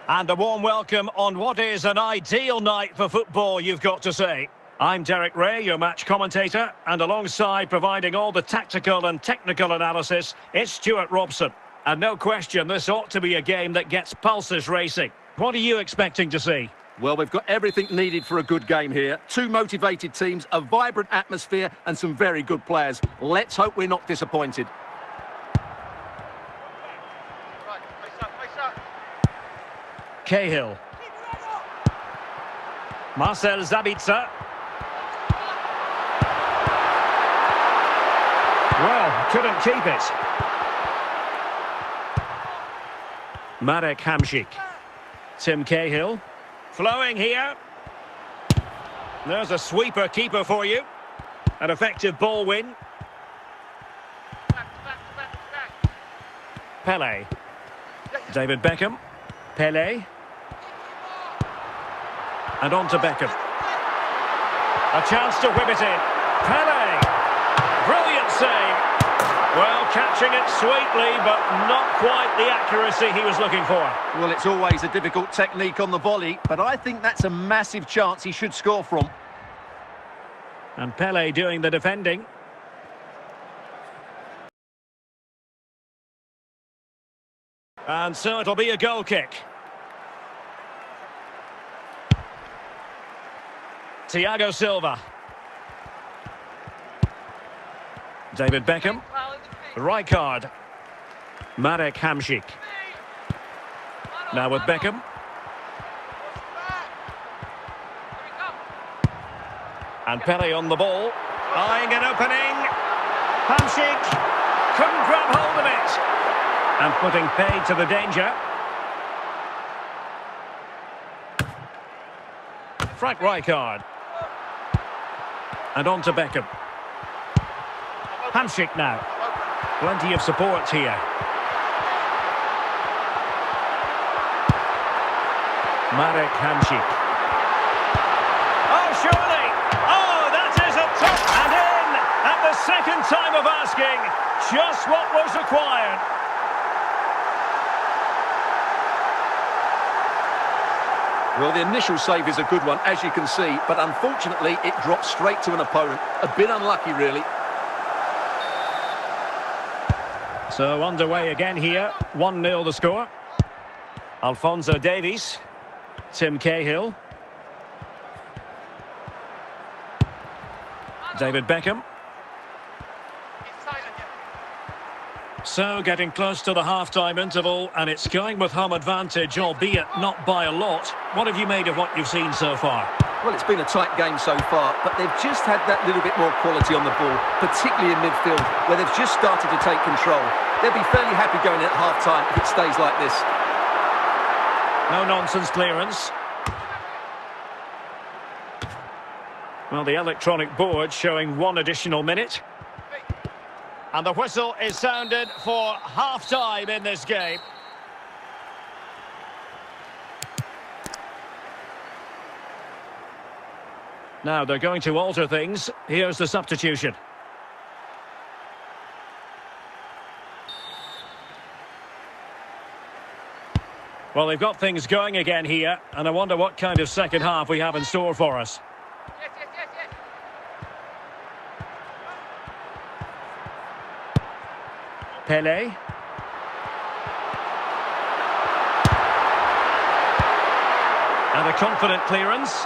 And a warm welcome on what is an ideal night for football, you've got to say. I'm Derek Ray, your match commentator, and alongside providing all the tactical and technical analysis, it's Stuart Robson. And no question, this ought to be a game that gets pulses racing. What are you expecting to see? Well, we've got everything needed for a good game here. Two motivated teams, a vibrant atmosphere, and some very good players. Let's hope we're not disappointed. Cahill. Marcel Sabitzer. Well, couldn't keep it. Marek Hamšík. Tim Cahill. Flowing here. There's a sweeper keeper for you. An effective ball win. Pele. David Beckham. Pele. And on to Beckham. A chance to whip it in. Pele. Brilliant save. Well, catching it sweetly, but not quite the accuracy he was looking for. Well, it's always a difficult technique on the volley, but I think that's a massive chance he should score from. And Pele doing the defending. And so it'll be a goal kick. Thiago Silva. David Beckham. Rijkaard. Marek Hamšík. Now with Beckham. And Pele on the ball. Eyeing an opening. Hamšík couldn't grab hold of it. And putting paid to the danger. Frank Rijkaard. And on to Beckham. Hamšík now. Plenty of support here. Marek Hamšík. Oh, surely! Oh, that is a top and in! At the second time of asking, just what was required. Well, the initial save is a good one, as you can see, but unfortunately it dropped straight to an opponent. A bit unlucky, really. So underway again here, 1-0 the score. Alphonso Davies, Tim Cahill. David Beckham. So getting close to the half-time interval, and it's going with home advantage, albeit not by a lot. What have you made of what you've seen so far? Well, it's been a tight game so far, but they've just had that little bit more quality on the ball, particularly in midfield, where they've just started to take control. They'll be fairly happy going at half-time if it stays like this. No-nonsense clearance. Well, the electronic board showing 1 additional minute. And the whistle is sounded for half-time in this game. Now they're going to alter things. Here's the substitution. Well, they've got things going again here, and I wonder what kind of second half we have in store for us. Yes. Pele. And a confident clearance.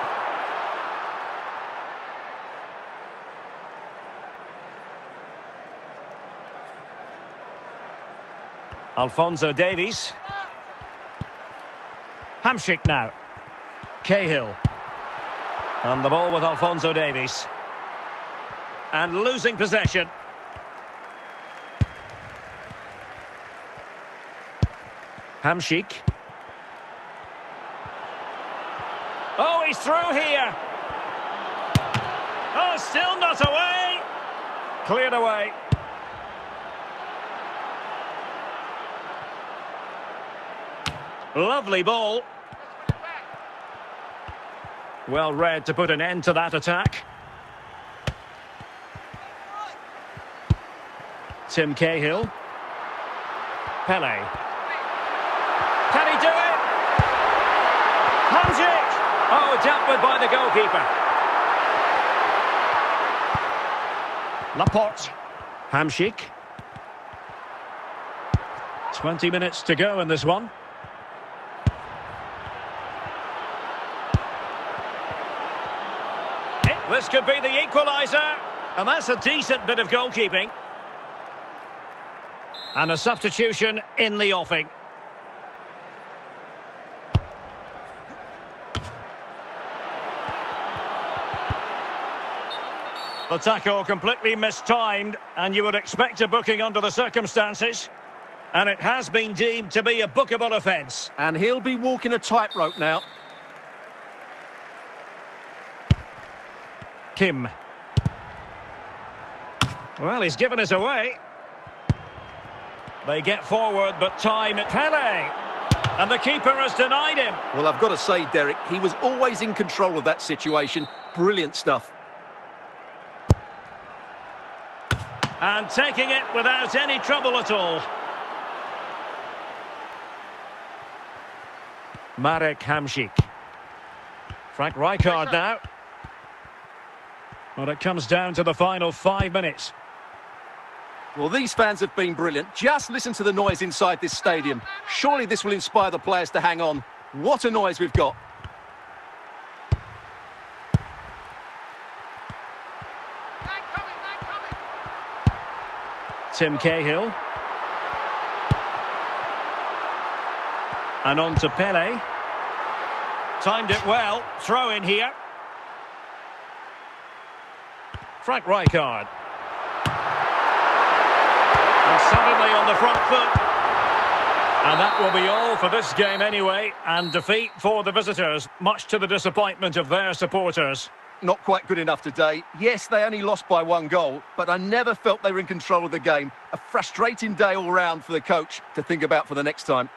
Alphonso Davies. Hamšík now. Cahill. And the ball with Alphonso Davies. And losing possession. Hamšík. Oh, he's through here. Oh, still not away. Cleared away. Lovely ball. Well read to put an end to that attack. Tim Cahill. Pele. Can he do it? dealt with by the goalkeeper. Laporte. Hamšík. 20 minutes to go in this one. This could be the equaliser. And that's a decent bit of goalkeeping. And a substitution in the offing. The tackle completely mistimed, and you would expect a booking under the circumstances. And it has been deemed to be a bookable offence. And he'll be walking a tightrope now. Kim. Well, he's given us away. They get forward, but time at Pele. And the keeper has denied him. Well, I've got to say, Derek, he was always in control of that situation. Brilliant stuff. And taking it without any trouble at all. Marek Hamšík. Frank Rijkaard now. Well, it comes down to the final 5 minutes. Well, these fans have been brilliant. Just listen to the noise inside this stadium. Surely this will inspire the players to hang on. What a noise we've got. Tim Cahill. And on to Pele. Timed it well. Throw in here. Frank Rijkaard. And suddenly on the front foot. And that will be all for this game anyway. And defeat for the visitors, much to the disappointment of their supporters. Not quite good enough today. Yes, they only lost by 1 goal, but I never felt they were in control of the game. A frustrating day all round for the coach to think about for the next time.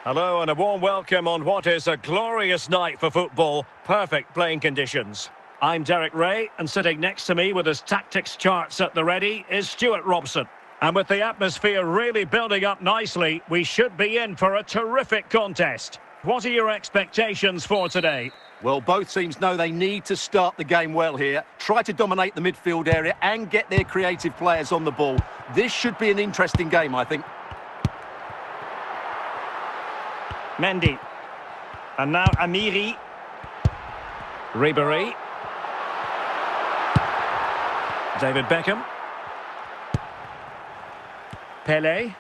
Hello and a warm welcome on what is a glorious night for football. Perfect playing conditions. I'm Derek Ray, and sitting next to me with his tactics charts at the ready is Stuart Robson. And with the atmosphere really building up nicely, we should be in for a terrific contest. What are your expectations for today? Well, both teams know they need to start the game well here. Try to dominate the midfield area and get their creative players on the ball. This should be an interesting game, I think. Mendy. And now Amiri. Ribéry. David Beckham. Pele.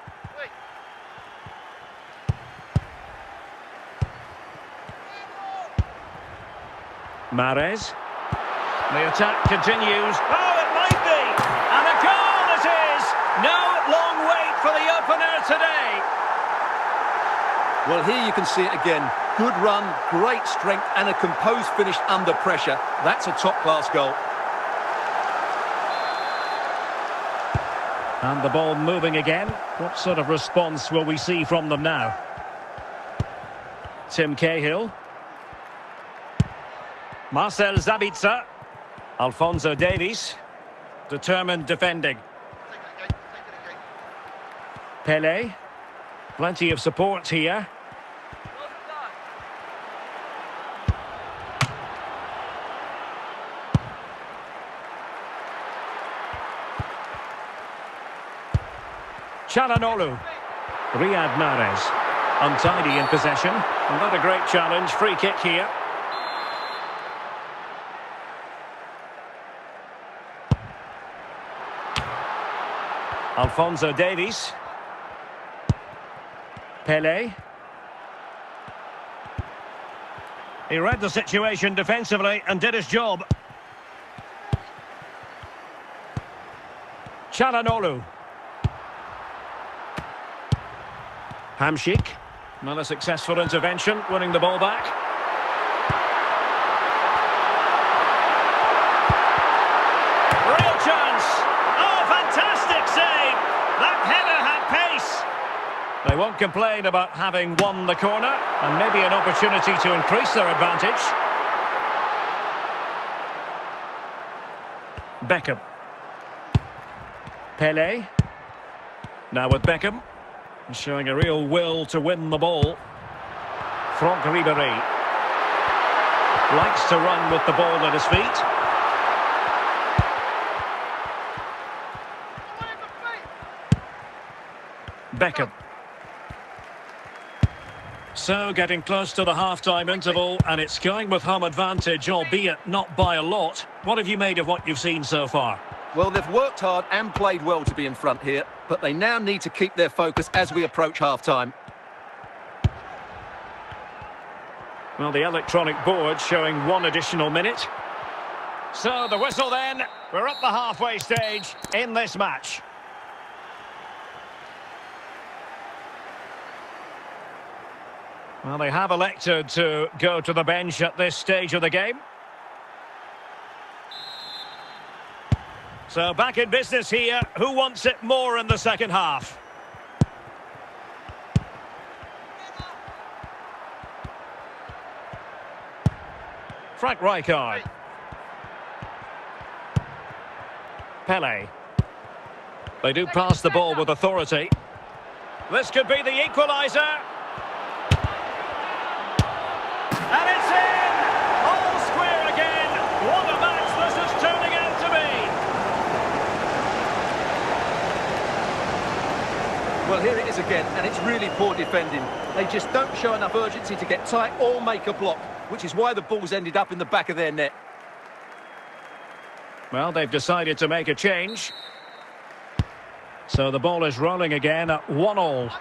Mahrez. The attack continues. Oh, it might be! And a goal it is! No long wait for the opener today. Well, here you can see it again. Good run, great strength, and a composed finish under pressure. That's a top-class goal. And the ball moving again. What sort of response will we see from them now? Tim Cahill. Marcel Sabitzer. Alphonso Davies. Determined defending. Pele. Plenty of support here. Çalhanoğlu. Riyad Mahrez. Untidy in possession. And not a great challenge. Free kick here. Alphonso Davies. Pele. He read the situation defensively and did his job. Çalhanoğlu. Hamšík. Not a successful intervention, winning the ball back. Real chance. Oh, fantastic save. That header had pace. They won't complain about having won the corner, and maybe an opportunity to increase their advantage. Beckham. Pele. Now with Beckham. Showing a real will to win the ball. Franck Ribéry. Likes to run with the ball at his feet. Beckham. So getting close to the half-time interval, and it's going with home advantage, albeit not by a lot. What have you made of what you've seen so far? Well, they've worked hard and played well to be in front here, but they now need to keep their focus as we approach half-time. Well, the electronic board showing 1 additional minute. So the whistle then. We're at the halfway stage in this match. Well, they have elected to go to the bench at this stage of the game. So back in business here. Who wants it more in the second half? Frank Rijkaard. Pele. They do pass the ball with authority. This could be the equaliser. And it's in! All square again. What a match this is turning out to be. Well, here it is again, and it's really poor defending. They just don't show enough urgency to get tight or make a block, which is why the ball's ended up in the back of their net. Well, they've decided to make a change. So the ball is rolling again at 1-1.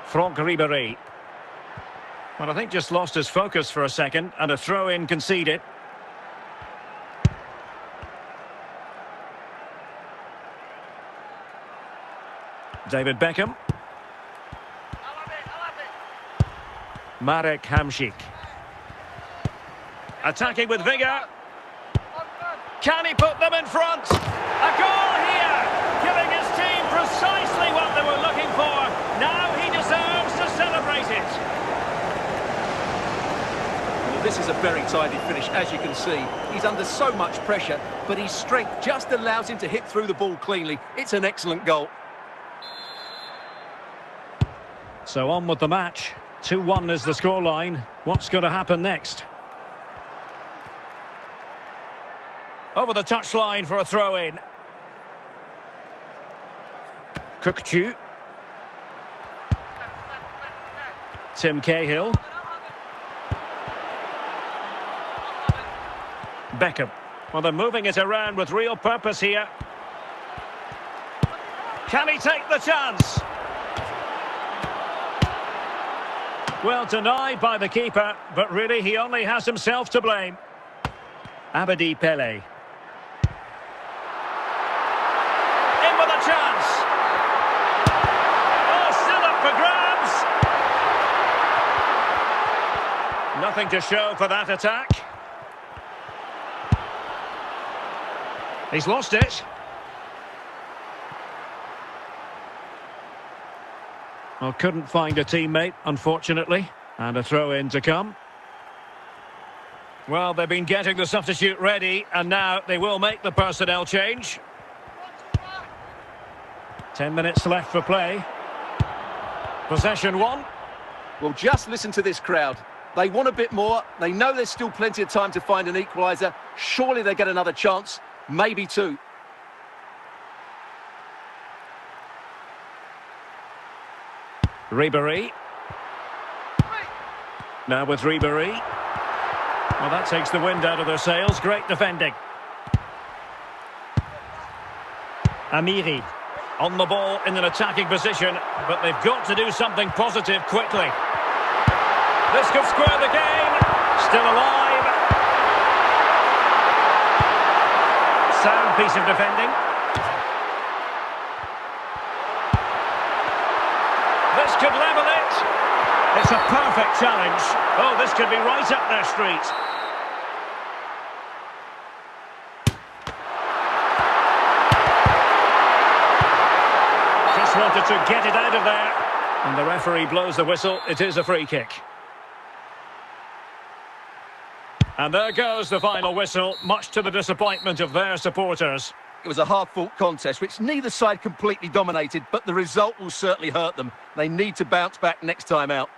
Franck Ribéry. Well, I think just lost his focus for a second, and a throw-in conceded. David Beckham. Marek Hamšík. Attacking with vigour. Can he put them in front? A goal here, giving his team precisely what they were looking for. Now he deserves to celebrate it. Well, this is a very tidy finish, as you can see. He's under so much pressure, but his strength just allows him to hit through the ball cleanly. It's an excellent goal. So on with the match. 2-1 is the scoreline. What's going to happen next? Over the touchline for a throw-in. Kökçü. Tim Cahill. Beckham. Well, they're moving it around with real purpose here. Can he take the chance? Well, denied by the keeper, but really he only has himself to blame. Abedi Pele. In with a chance. Oh, still up for grabs. Nothing to show for that attack. He's lost it. Well, couldn't find a teammate, unfortunately. And a throw-in to come. Well, they've been getting the substitute ready, and now they will make the personnel change. 10 minutes left for play. Possession one. Well, just listen to this crowd. They want a bit more. They know there's still plenty of time to find an equaliser. Surely they get another chance. Maybe two. Ribéry. Now with Ribéry. Well, that takes the wind out of their sails. Great defending. Amiri. On the ball in an attacking position, but they've got to do something positive quickly. This could square the game. Still alive. Sound piece of defending. This could level it. It's a perfect challenge. Oh, this could be right up their street. Just wanted to get it out of there. And the referee blows the whistle. It is a free kick. And there goes the final whistle, much to the disappointment of their supporters. It was a hard-fought contest, which neither side completely dominated, but the result will certainly hurt them. They need to bounce back next time out.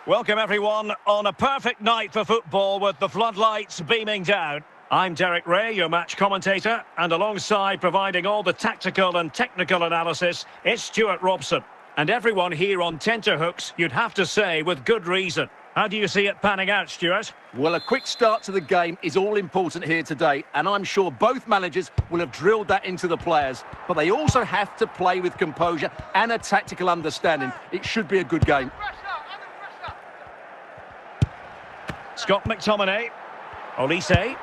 Welcome everyone on a perfect night for football with the floodlights beaming down. I'm Derek Ray, your match commentator, and alongside providing all the tactical and technical analysis, it's Stuart Robson. And everyone here on tenterhooks, you'd have to say, with good reason. How do you see it panning out, Stuart? Well, a quick start to the game is all important here today, and I'm sure both managers will have drilled that into the players. But they also have to play with composure and a tactical understanding. It should be a good game. Scott McTominay. Olise.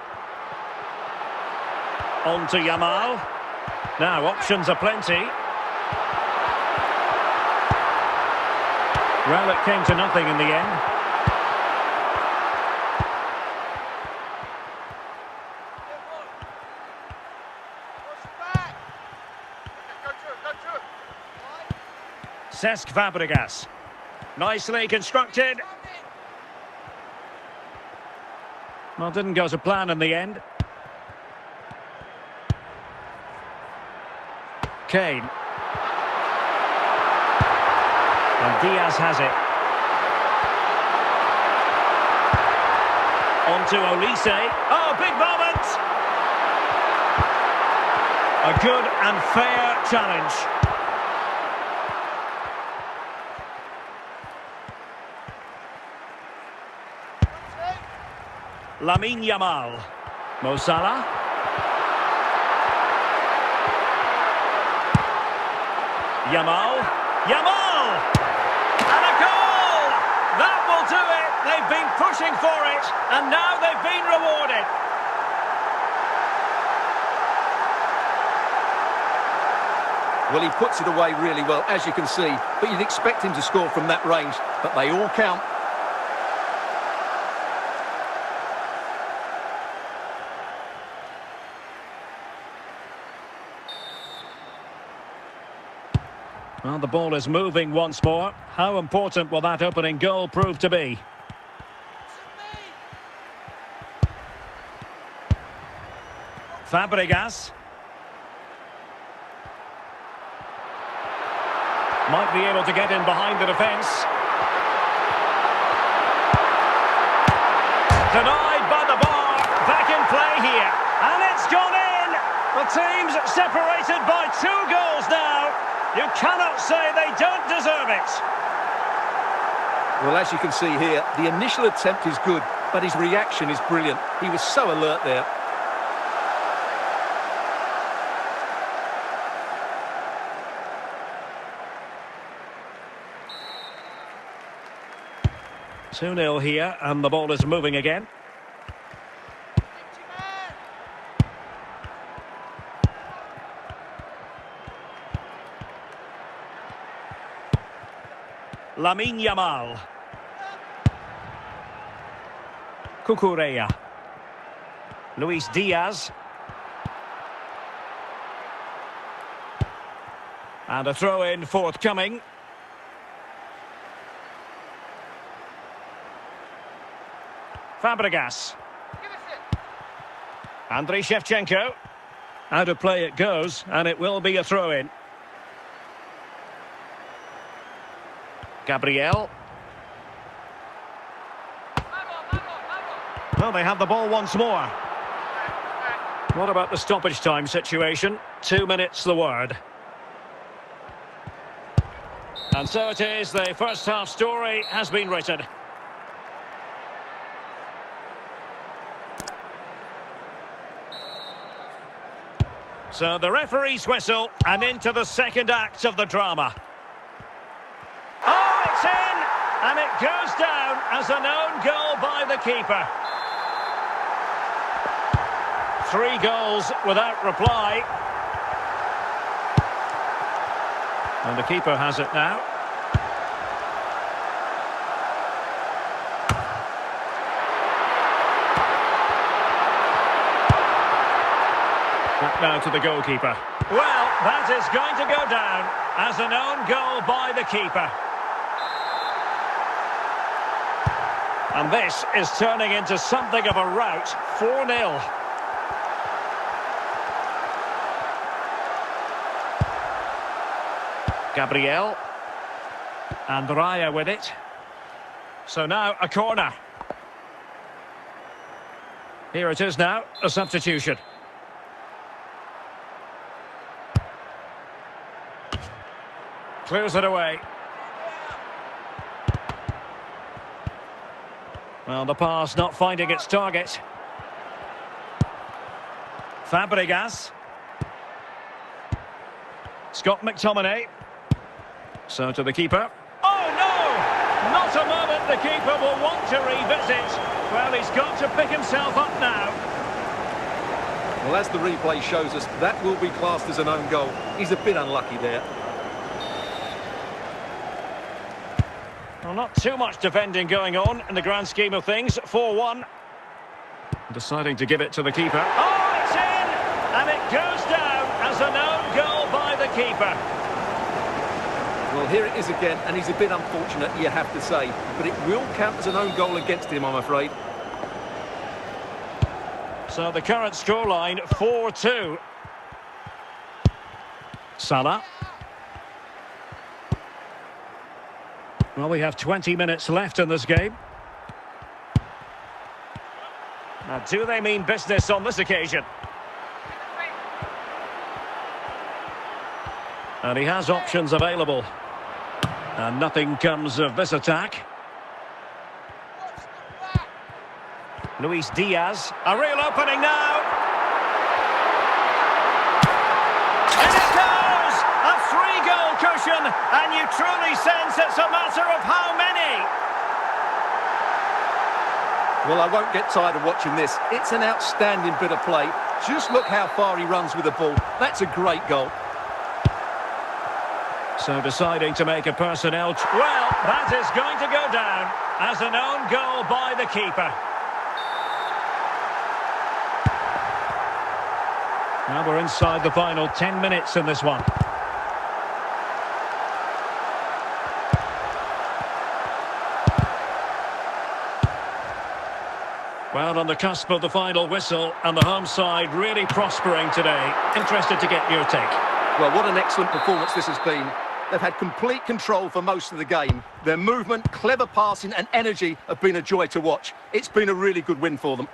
On to Yamal. Now, options are plenty. Well, it came to nothing in the end. Cesc Fabregas. Nicely constructed. Well, didn't go to plan in the end. Kane. And Diaz has it. On to Olise. Oh, big moment! A good and fair challenge. Lamine Yamal. Mo Salah. Yamal. Yamal! And a goal! That will do it. They've been pushing for it, and now they've been rewarded. Well, he puts it away really well, as you can see, but you'd expect him to score from that range, but they all count. Well, the ball is moving once more. How important will that opening goal prove to be? Fabregas. Might be able to get in behind the defence. Denied by the bar. Back in play here. And it's gone in! The team's separated by 2 goals now. You cannot say they don't deserve it. Well, as you can see here, the initial attempt is good, but his reaction is brilliant. He was so alert there. Two 0 here, and the ball is moving again. Lamine Yamal. Cucurella. Luis Diaz. And a throw-in forthcoming. Fabregas. Andriy Shevchenko. Out of play it goes, and it will be a throw-in. Gabriel. Well, they have the ball once more. What about the stoppage time situation? 2 minutes the word. And so it is, the first half story has been written. So the referee's whistle, and into the second act of the drama. Oh, it's in! And it goes down as an own goal by the keeper. 3 goals without reply. And the keeper has it now. Back now to the goalkeeper. Well, that is going to go down as an own goal by the keeper. And this is turning into something of a rout. 4-0. Gabriel. And Raya with it. So now a corner. Here it is now, a substitution. Clears it away. Well, the pass not finding its target. Fabregas. Scott McTominay. So to the keeper. Oh, no! Not a moment the keeper will want to revisit. Well, he's got to pick himself up now. Well, as the replay shows us, that will be classed as an own goal. He's a bit unlucky there. Well, not too much defending going on in the grand scheme of things. 4-1. Deciding to give it to the keeper. Oh, it's in! And it goes down as an own goal by the keeper. Well, here it is again, and he's a bit unfortunate, you have to say. But it will count as an own goal against him, I'm afraid. So the current scoreline, 4-2. Salah. Well, we have 20 minutes left in this game. Now, do they mean business on this occasion? And he has options available. And nothing comes of this attack. Luis Diaz. A real opening now. And it goes! A 3-goal cushion. And you truly sense it's a matter of how many. Well, I won't get tired of watching this. It's an outstanding bit of play. Just look how far he runs with the ball. That's a great goal. So deciding to make a personnel... Well, that is going to go down as an own goal by the keeper. Now we're inside the final 10 minutes in this one. Well, on the cusp of the final whistle, and the home side really prospering today. Interested to get your take. Well, what an excellent performance this has been. They've had complete control for most of the game. Their movement, clever passing and energy have been a joy to watch. It's been a really good win for them.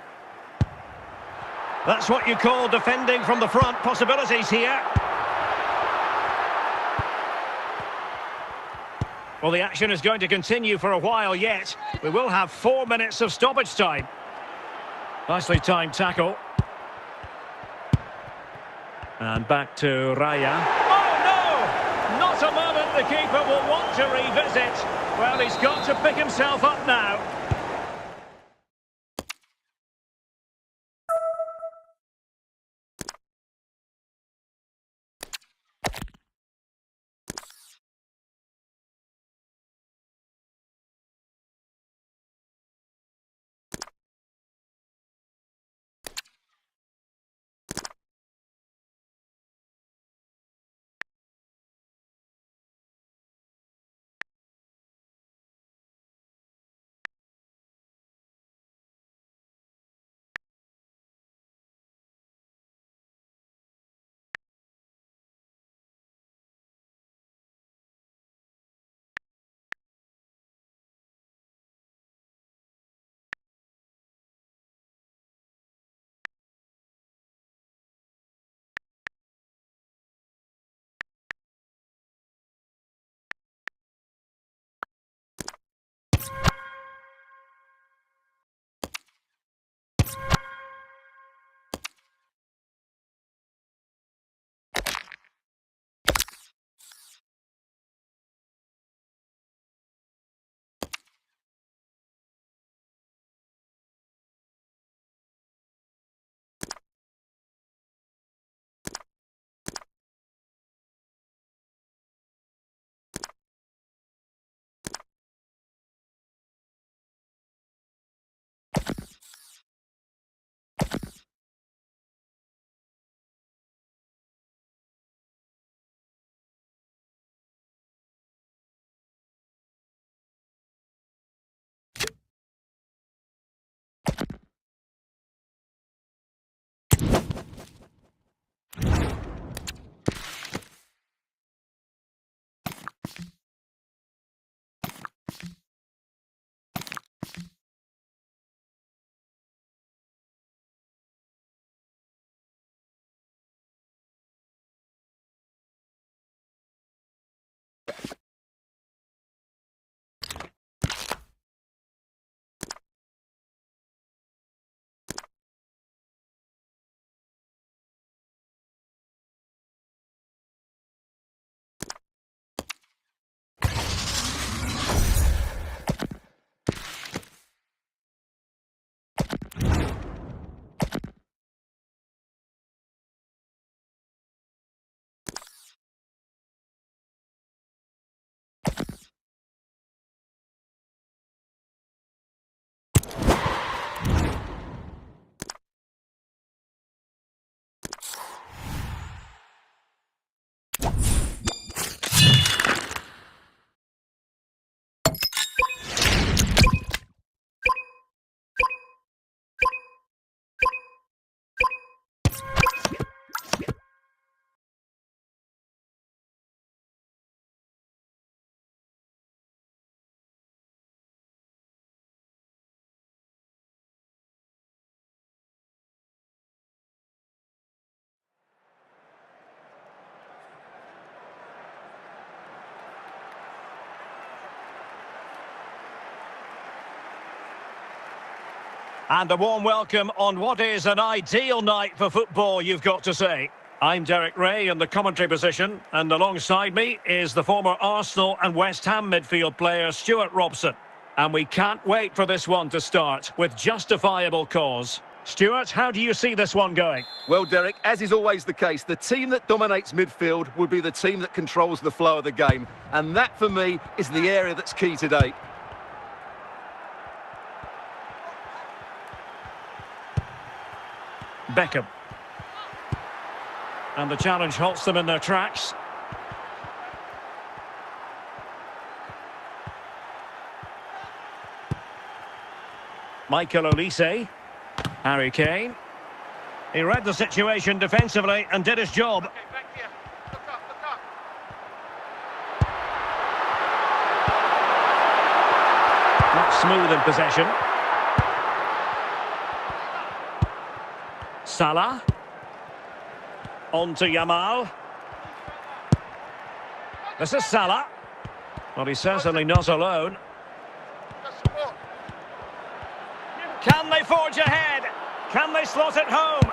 That's what you call defending from the front. Possibilities here. Well, the action is going to continue for a while yet. We will have 4 minutes of stoppage time. Nicely timed tackle. And back to Raya. Oh, no! Not a moment the keeper will want to revisit. Well, he's got to pick himself up now. And a warm welcome on what is an ideal night for football, you've got to say. I'm Derek Ray in the commentary position, and alongside me is the former Arsenal and West Ham midfield player Stuart Robson. And we can't wait for this one to start, with justifiable cause. Stuart, how do you see this one going? Well, Derek, as is always the case, the team that dominates midfield will be the team that controls the flow of the game. And that, for me, is the area that's key today. Beckham. And the challenge halts them in their tracks. Michael Olise. Harry Kane. He read the situation defensively and did his job. Okay, back here. Look up, look up. Not smooth in possession. Salah. On to Yamal. This is Salah. Well, he's certainly not alone. Just support. Can they forge ahead? Can they slot it home?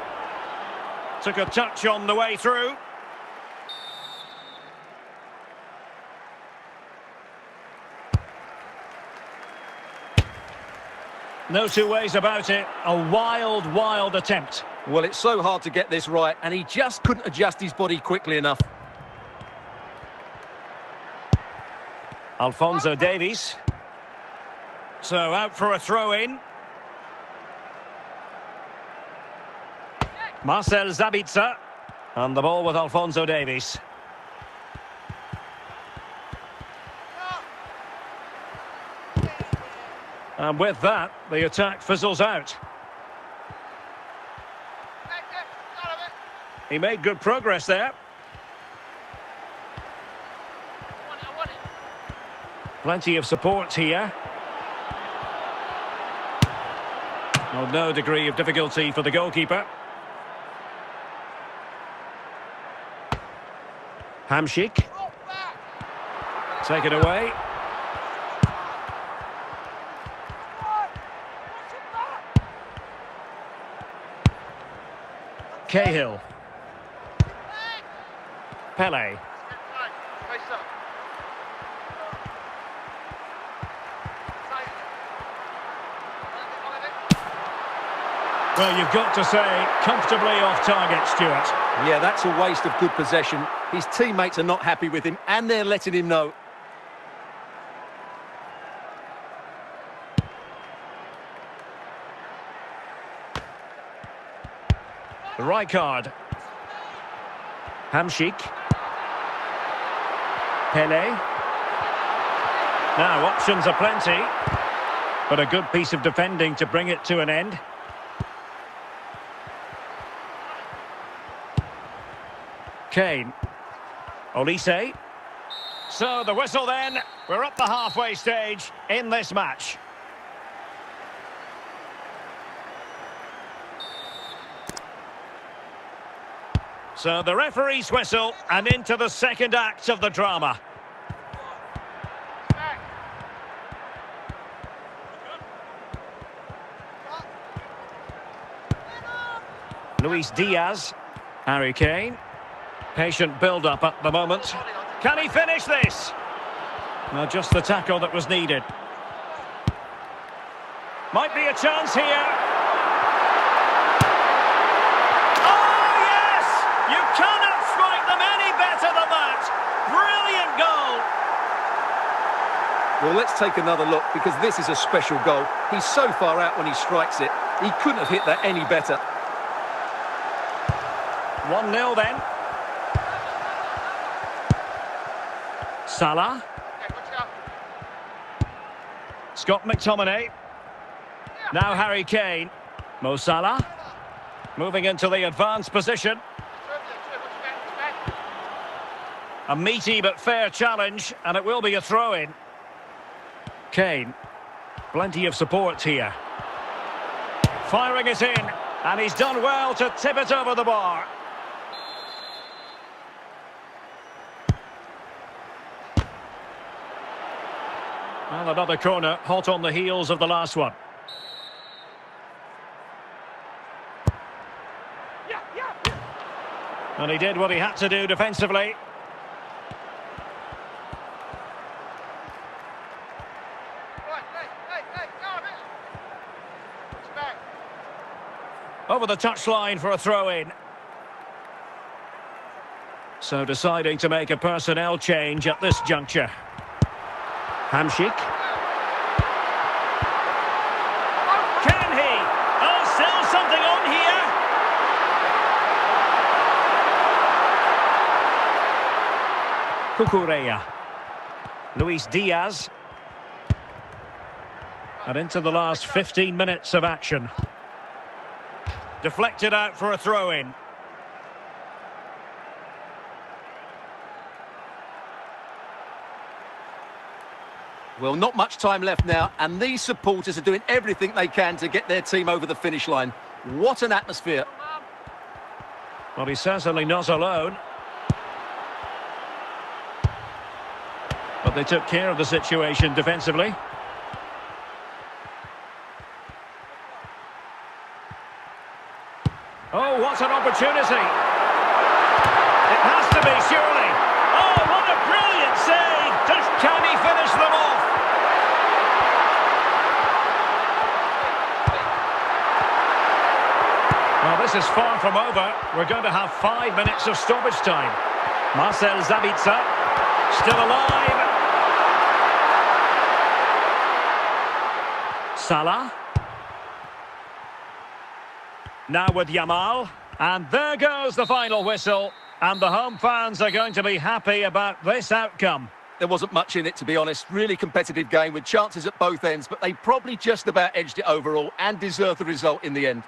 Took a touch on the way through. No two ways about it. A wild, wild attempt. Well, it's so hard to get this right, and he just couldn't adjust his body quickly enough. Alphonso Davies. So out for a throw-in. Marcel Sabitzer. And the ball with Alphonso Davies. And with that, the attack fizzles out. He made good progress there. I want it. Plenty of support here. Well, no degree of difficulty for the goalkeeper. Hamšík. Take it away. Cahill. Pele. Face up. Well, you've got to say, comfortably off target, Stuart. Yeah, that's a waste of good possession. His teammates are not happy with him, and they're letting him know. Rijkaard. Hamšík. Pele. Now, options are plenty, but a good piece of defending to bring it to an end. Kane. Olise. So the whistle then. We're up the halfway stage in this match. So the referee's whistle and into the second act of the drama. Luis Diaz. Harry Kane. Patient build-up at the moment. Can he finish this? No, just the tackle that was needed. Might be a chance here. Oh, yes! You cannot strike them any better than that. Brilliant goal. Well, let's take another look, because this is a special goal. He's so far out when he strikes it. He couldn't have hit that any better. 1-0 then. Salah. Scott McTominay. Now Harry Kane. Mo Salah. Moving into the advanced position. A meaty but fair challenge, and it will be a throw-in. Kane. Plenty of support here. Firing it in, and he's done well to tip it over the bar. Well, another corner, hot on the heels of the last one. And he did what he had to do defensively. Over the touchline for a throw-in. So deciding to make a personnel change at this juncture. Hamšík. Can he? Oh, still something on here. Cucurella. Luis Diaz. And into the last 15 minutes of action. Deflected out for a throw-in. Well, not much time left now, and these supporters are doing everything they can to get their team over the finish line. What an atmosphere. Well, he's certainly not alone. But They took care of the situation defensively. Oh, what an opportunity! It has to be, surely. Oh, what a brilliant save! Just can he finish them off? Well, this is far from over. We're going to have 5 minutes of stoppage time. Marcel Sabitzer, still alive. Salah. Now with Yamal. And there goes the final whistle. And the home fans are going to be happy about this outcome. There wasn't much in it, to be honest. Really competitive game with chances at both ends, but they probably just about edged it overall and deserved the result in the end.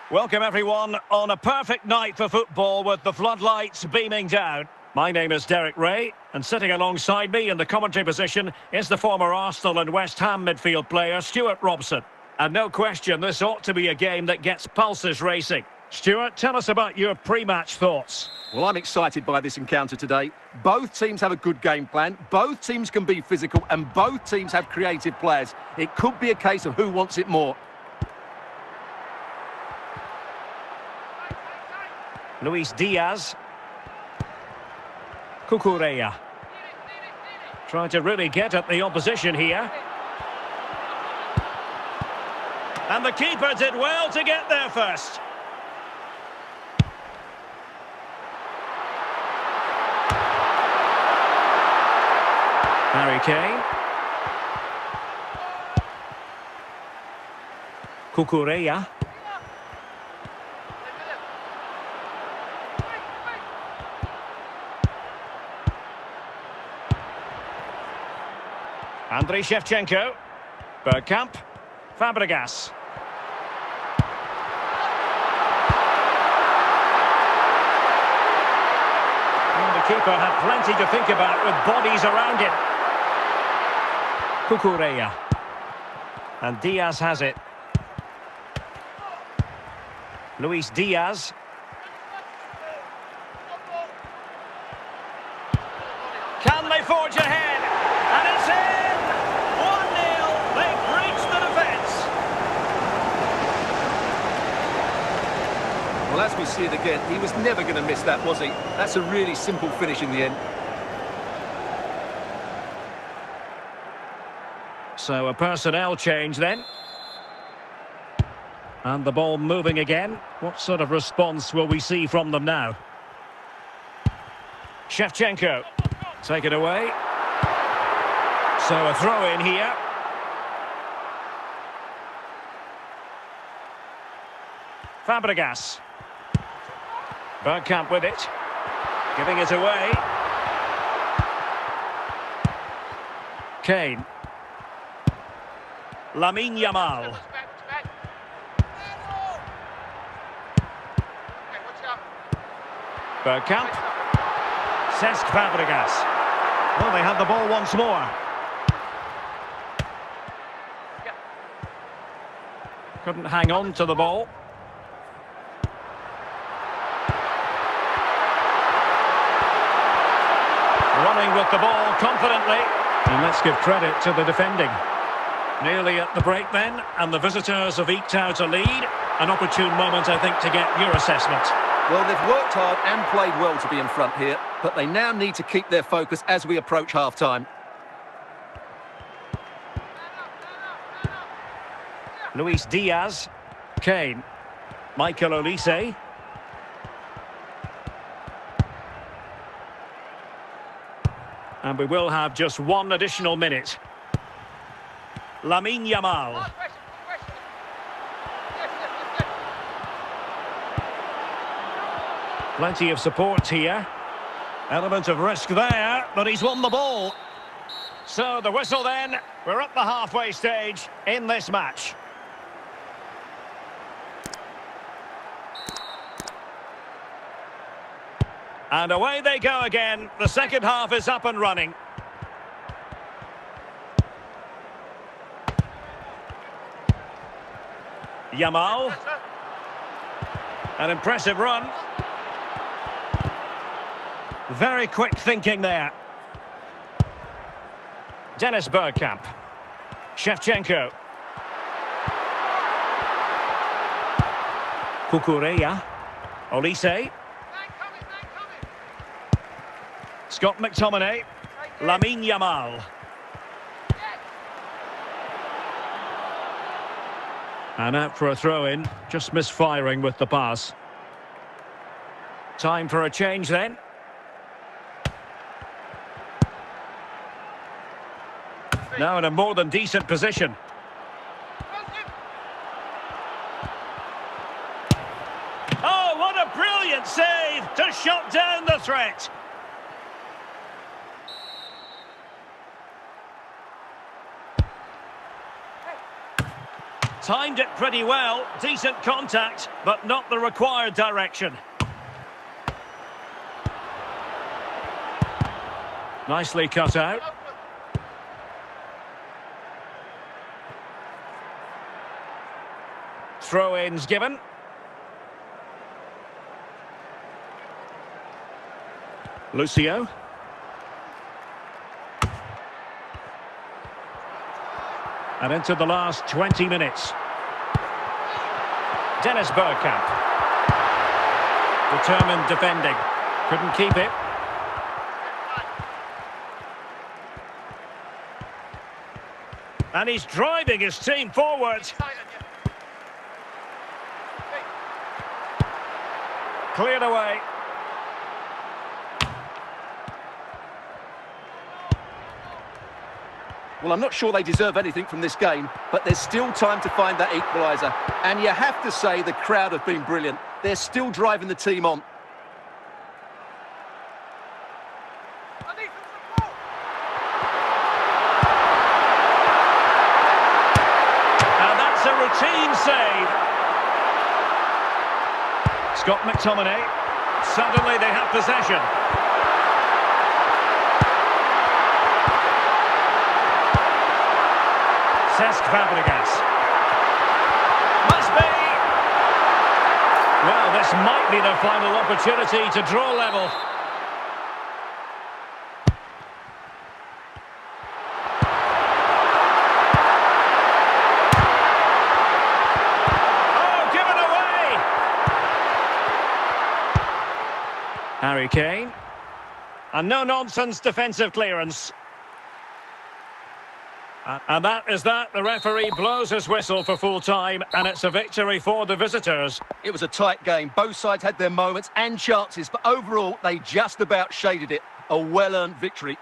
Welcome everyone on a perfect night for football with the floodlights beaming down. My name is Derek Ray, and sitting alongside me in the commentary position is the former Arsenal and West Ham midfield player Stuart Robson. And no question, this ought to be a game that gets pulses racing. Stuart, tell us about your pre-match thoughts. Well, I'm excited by this encounter today. Both teams have a good game plan, both teams can be physical, and both teams have creative players. It could be a case of who wants it more. Luis Diaz. Cucurella. Trying to really get at the opposition here. And the keeper did well to get there first. Harry Kane. Cucurella. Andriy Shevchenko. Bergkamp. Fabregas. And the keeper had plenty to think about with bodies around him. Cucurella. And Diaz has it. Luis Diaz. Can they forge ahead? And it's in! 1-0. They've breached the defence. Well, as we see it again, he was never going to miss that, was he? That's a really simple finish in the end. So a personnel change then. And the ball moving again. What sort of response will we see from them now? Shevchenko. Taken away. So a throw in here. Fabregas. Bergkamp with it. Giving it away. Kane. Lamine Yamal. Bergkamp. Cesc Fabregas. Well, they have the ball once more. Couldn't hang on to the ball. Running with the ball confidently. And let's give credit to the defending. Nearly at the break then, and the visitors have eked out a lead. An opportune moment, I think, to get your assessment. Well, they've worked hard and played well to be in front here, but they now need to keep their focus as we approach half-time. Luis Diaz. Kane. Michael Olise. And we will have just one additional minute. Lamine Yamal. Plenty of support here. Element of risk there, but he's won the ball. So the whistle then. We're at the halfway stage in this match. And away they go again. The second half is up and running. Yamal. An impressive run. Very quick thinking there. Dennis Bergkamp. Shevchenko. Kukureya. Olise. Scott McTominay. Lamine Yamal. And out for a throw-in, just misfiring with the pass. Time for a change then. Now in a more than decent position. Oh, what a brilliant save to shut down the threat. Timed it pretty well, decent contact, but not the required direction. Nicely cut out. Throw-ins given. Lucio. And into the last 20 minutes. Dennis Bergkamp. Determined defending. Couldn't keep it. And he's driving his team forward. Cleared away. Well, I'm not sure they deserve anything from this game, but there's still time to find that equaliser. And you have to say the crowd have been brilliant. They're still driving the team on. And that's a routine save. Scott McTominay. Suddenly they have possession. Cesc Fabregas. Must be! Well, this might be their final opportunity to draw level. Oh, given away! Harry Kane. And no-nonsense defensive clearance. And that is that. The referee blows his whistle for full time, and it's a victory for the visitors. It was a tight game. Both sides had their moments and chances, but overall, they just about shaded it. A well-earned victory.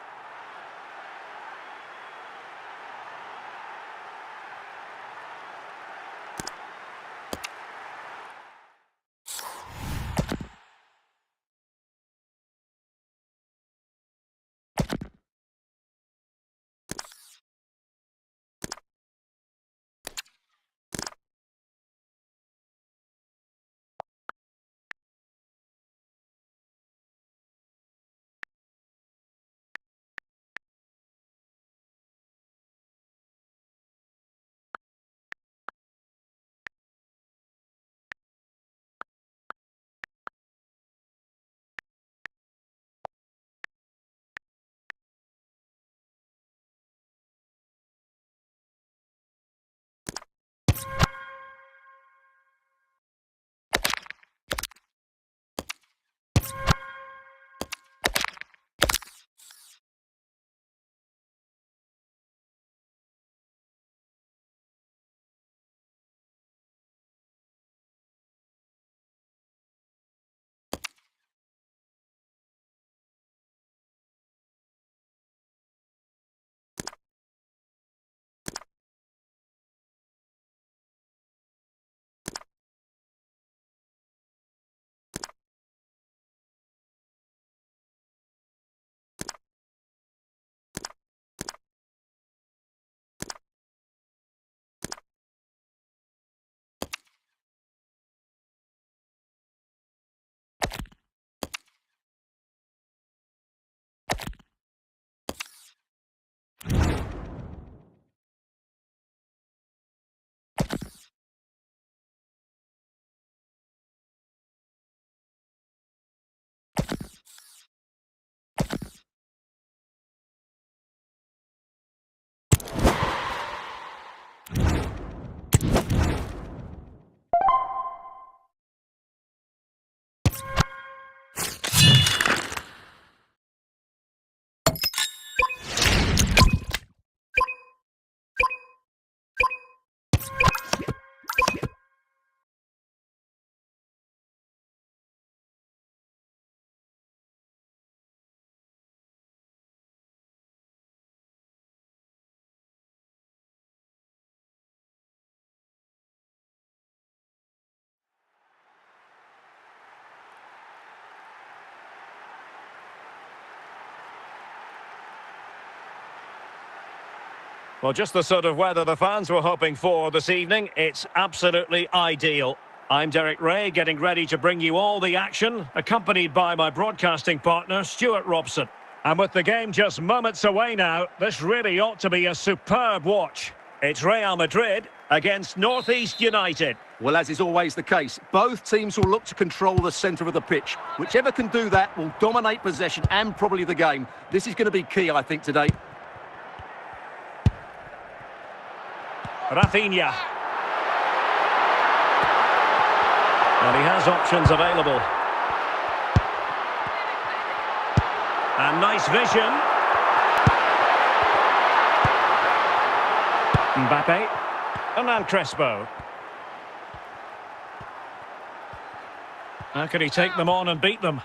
Well, just the sort of weather the fans were hoping for this evening. It's absolutely ideal. I'm Derek Ray, getting ready to bring you all the action, accompanied by my broadcasting partner, Stuart Robson. And with the game just moments away now, this really ought to be a superb watch. It's Real Madrid against North East United. Well, as is always the case, both teams will look to control the centre of the pitch. Whichever can do that will dominate possession and probably the game. This is going to be key, I think, today. Rafinha. Well, he has options available. And nice vision. Mbappe. And then Crespo. How can he take them on and beat them?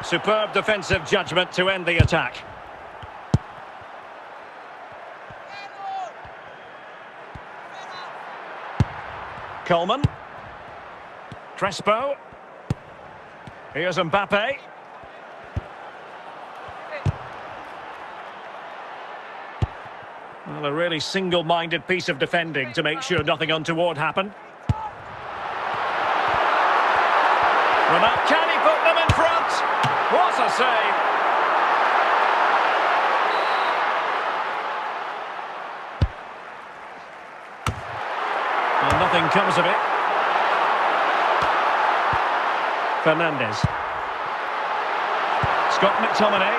Superb defensive judgment to end the attack. Coleman. Crespo. Here's Mbappe. Well, a really single-minded piece of defending to make sure nothing untoward happened. Ronaldo, can he put them in front? What a save! Well, nothing comes of it. Fernandes. Scott McTominay.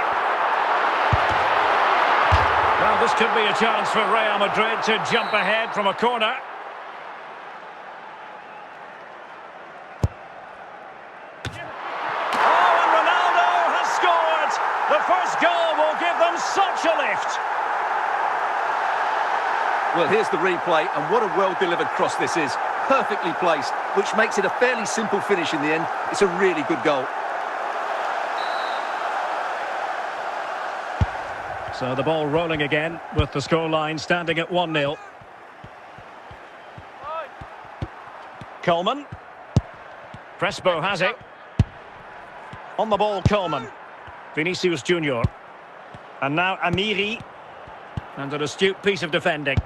Well, this could be a chance for Real Madrid to jump ahead from a corner. Oh, and Ronaldo has scored! The first goal will give them such a lift. Well, here's the replay, and what a well-delivered cross this is. Perfectly placed, which makes it a fairly simple finish in the end. It's a really good goal. So the ball rolling again with the scoreline standing at 1-0. Coleman. Crespo has it. On the ball, Coleman. Vinicius Junior. And now Amiri. And an astute piece of defending.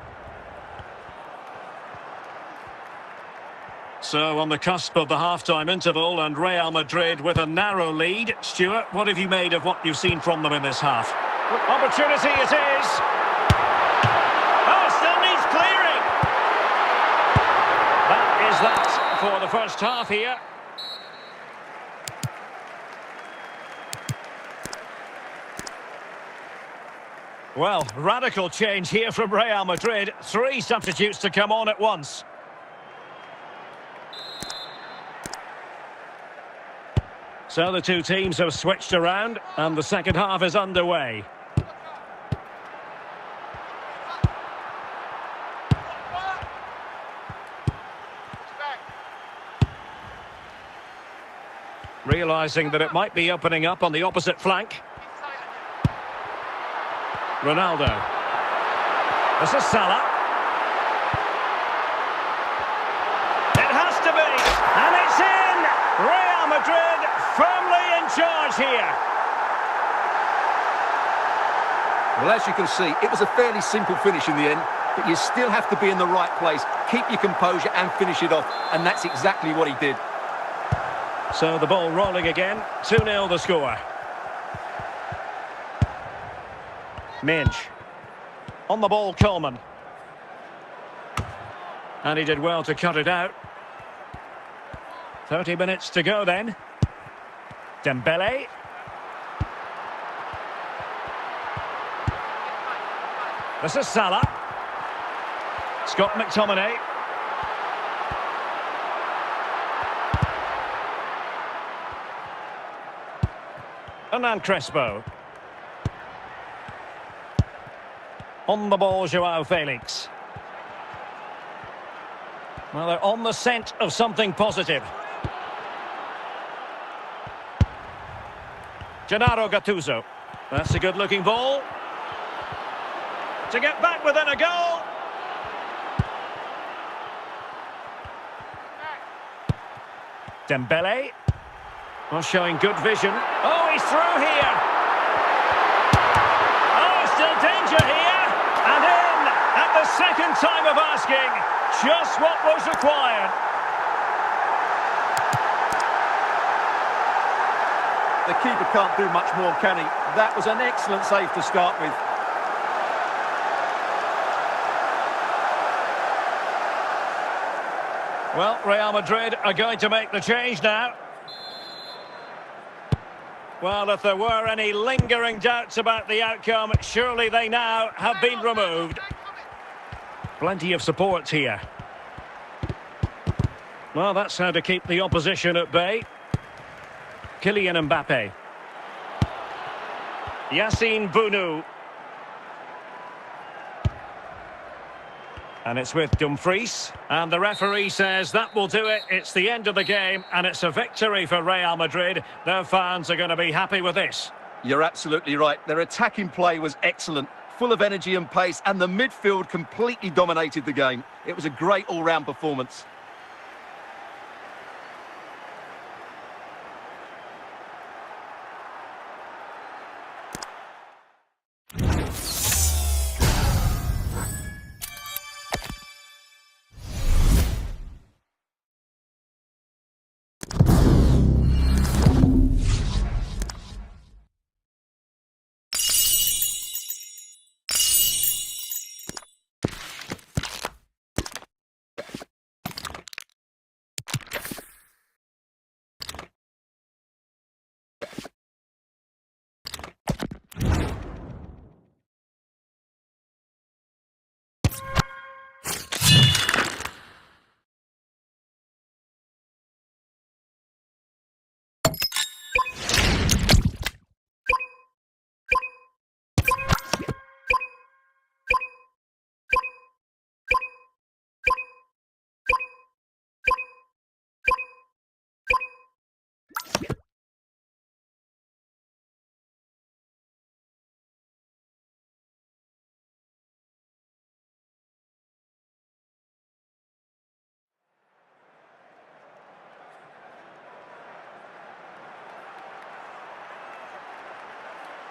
So on the cusp of the half-time interval and Real Madrid with a narrow lead. Stuart, what have you made of what you've seen from them in this half? Opportunity it is. Oh, still needs clearing. That is that for the first half here. Well, radical change here from Real Madrid. 3 substitutes to come on at once. So the two teams have switched around and the second half is underway. Realising that it might be opening up on the opposite flank. Ronaldo. This is Salah. It has to be. And it's in! Real Madrid firmly in charge here. Well, as you can see, it was a fairly simple finish in the end, but you still have to be in the right place, keep your composure and finish it off, and that's exactly what he did. So the ball rolling again, 2-0 the score. Minge. On the ball, Coleman. And he did well to cut it out. 30 minutes to go then. Dembele. This is Salah. Scott McTominay. And then Crespo. On the ball, Joao Felix. Well, they're on the scent of something positive. Gennaro Gattuso. That's a good-looking ball. To get back within a goal. Dembele. Well, showing good vision. Oh, he's through here. Oh, still danger here. And in at the second time of asking. Just what was required. The keeper can't do much more, can he? That was an excellent save to start with. Well, Real Madrid are going to make the change now. Well, if there were any lingering doubts about the outcome, surely they now have been removed. Plenty of support here. Well, that's how to keep the opposition at bay. Kylian Mbappe. Yassine Bounou. And it's with Dumfries. And the referee says that will do it. It's the end of the game, and it's a victory for Real Madrid. Their fans are going to be happy with this. You're absolutely right. Their attacking play was excellent, full of energy and pace, and the midfield completely dominated the game. It was a great all-round performance.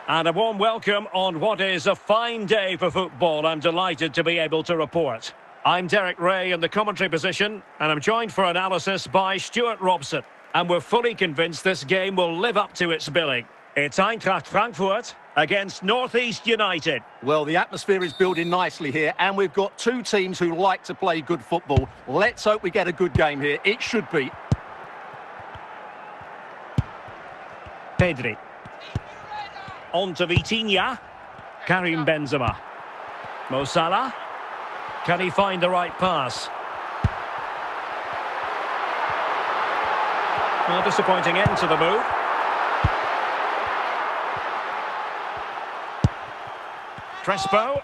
And a warm welcome on what is a fine day for football. I'm delighted to be able to report. I'm Derek Ray in the commentary position, and I'm joined for analysis by Stuart Robson. And we're fully convinced this game will live up to its billing. It's Eintracht Frankfurt against North East United. Well, the atmosphere is building nicely here, and we've got two teams who like to play good football. Let's hope we get a good game here. It should be. Pedri. On to Vitinha. Karim Benzema. Mo Salah. Can he find the right pass? Well, disappointing end to the move. Crespo.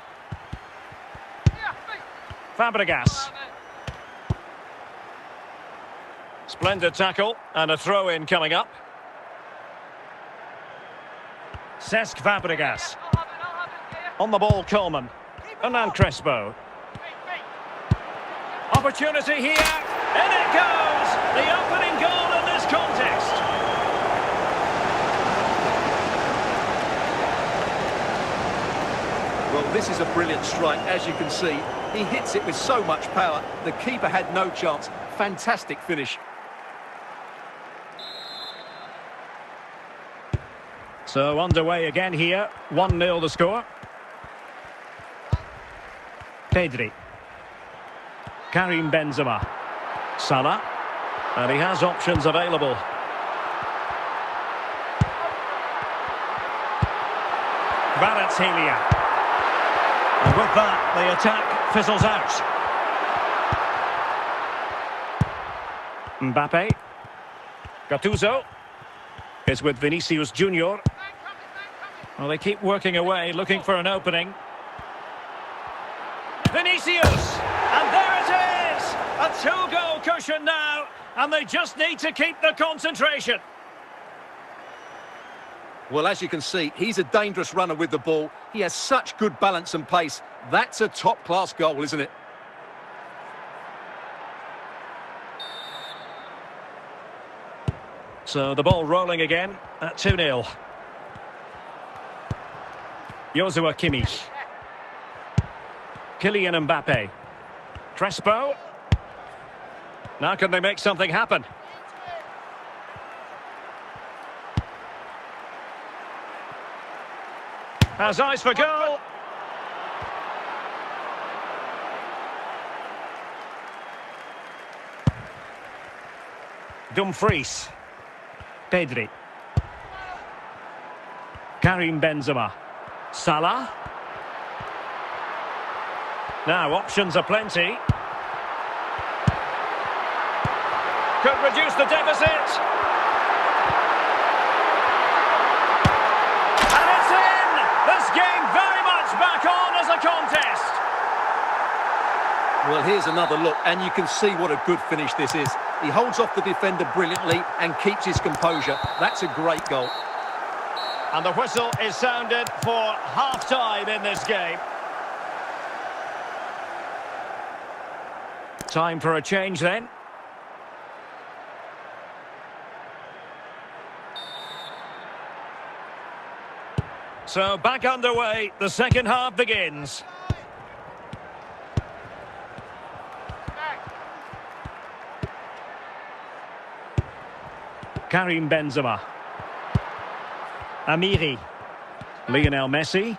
Fabregas. Splendid tackle and a throw-in coming up. Cesc Fabregas. On the ball, Coleman. And then Crespo. Opportunity here. In it goes! The opening goal in this contest. Well, this is a brilliant strike, as you can see. He hits it with so much power. The keeper had no chance. Fantastic finish. So underway again here. 1-0 the score. Pedri. Karim Benzema. Salah. And he has options available. Kvaratskhelia. And with that, the attack fizzles out. Mbappe. Gattuso. It's with Vinicius Junior. Well, they keep working away, looking for an opening. Vinicius! And there it is! A 2-goal cushion now, and they just need to keep the concentration. Well, as you can see, he's a dangerous runner with the ball. He has such good balance and pace. That's a top-class goal, isn't it? So the ball rolling again at 2-0. Joshua Kimmich. Kylian Mbappe. Crespo. Now can they make something happen? Has eyes for goal. Dumfries. Pedri. Karim Benzema. Salah. Now options are plenty. Could reduce the deficit. And it's in! This game very much back on as a contest. Well, here's another look, and you can see what a good finish this is. He holds off the defender brilliantly and keeps his composure. That's a great goal. And the whistle is sounded for half-time in this game. Time for a change then. So back underway, the second half begins. Karim Benzema. Amiri. Lionel Messi.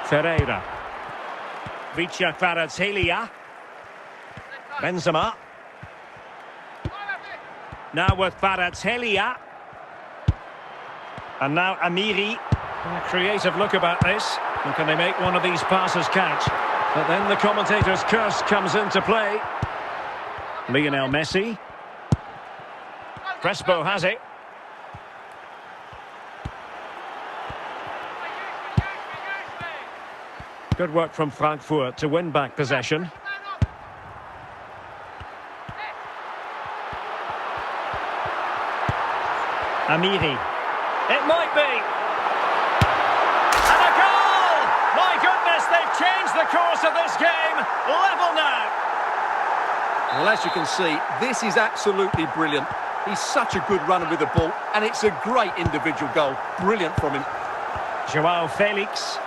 Ferreira. Vicha Kvaratskhelia. Benzema. Now with Kvaratskhelia. And now Amiri. A creative look about this. And can they make one of these passes count? But then the commentator's curse comes into play. Lionel Messi. Crespo has it. Good work from Frankfurt to win back possession. Amiri. It might be. And a goal! My goodness, they've changed the course of this game. Level now. Well, as you can see, this is absolutely brilliant. He's such a good runner with the ball, and it's a great individual goal. Brilliant from him. Joao Felix.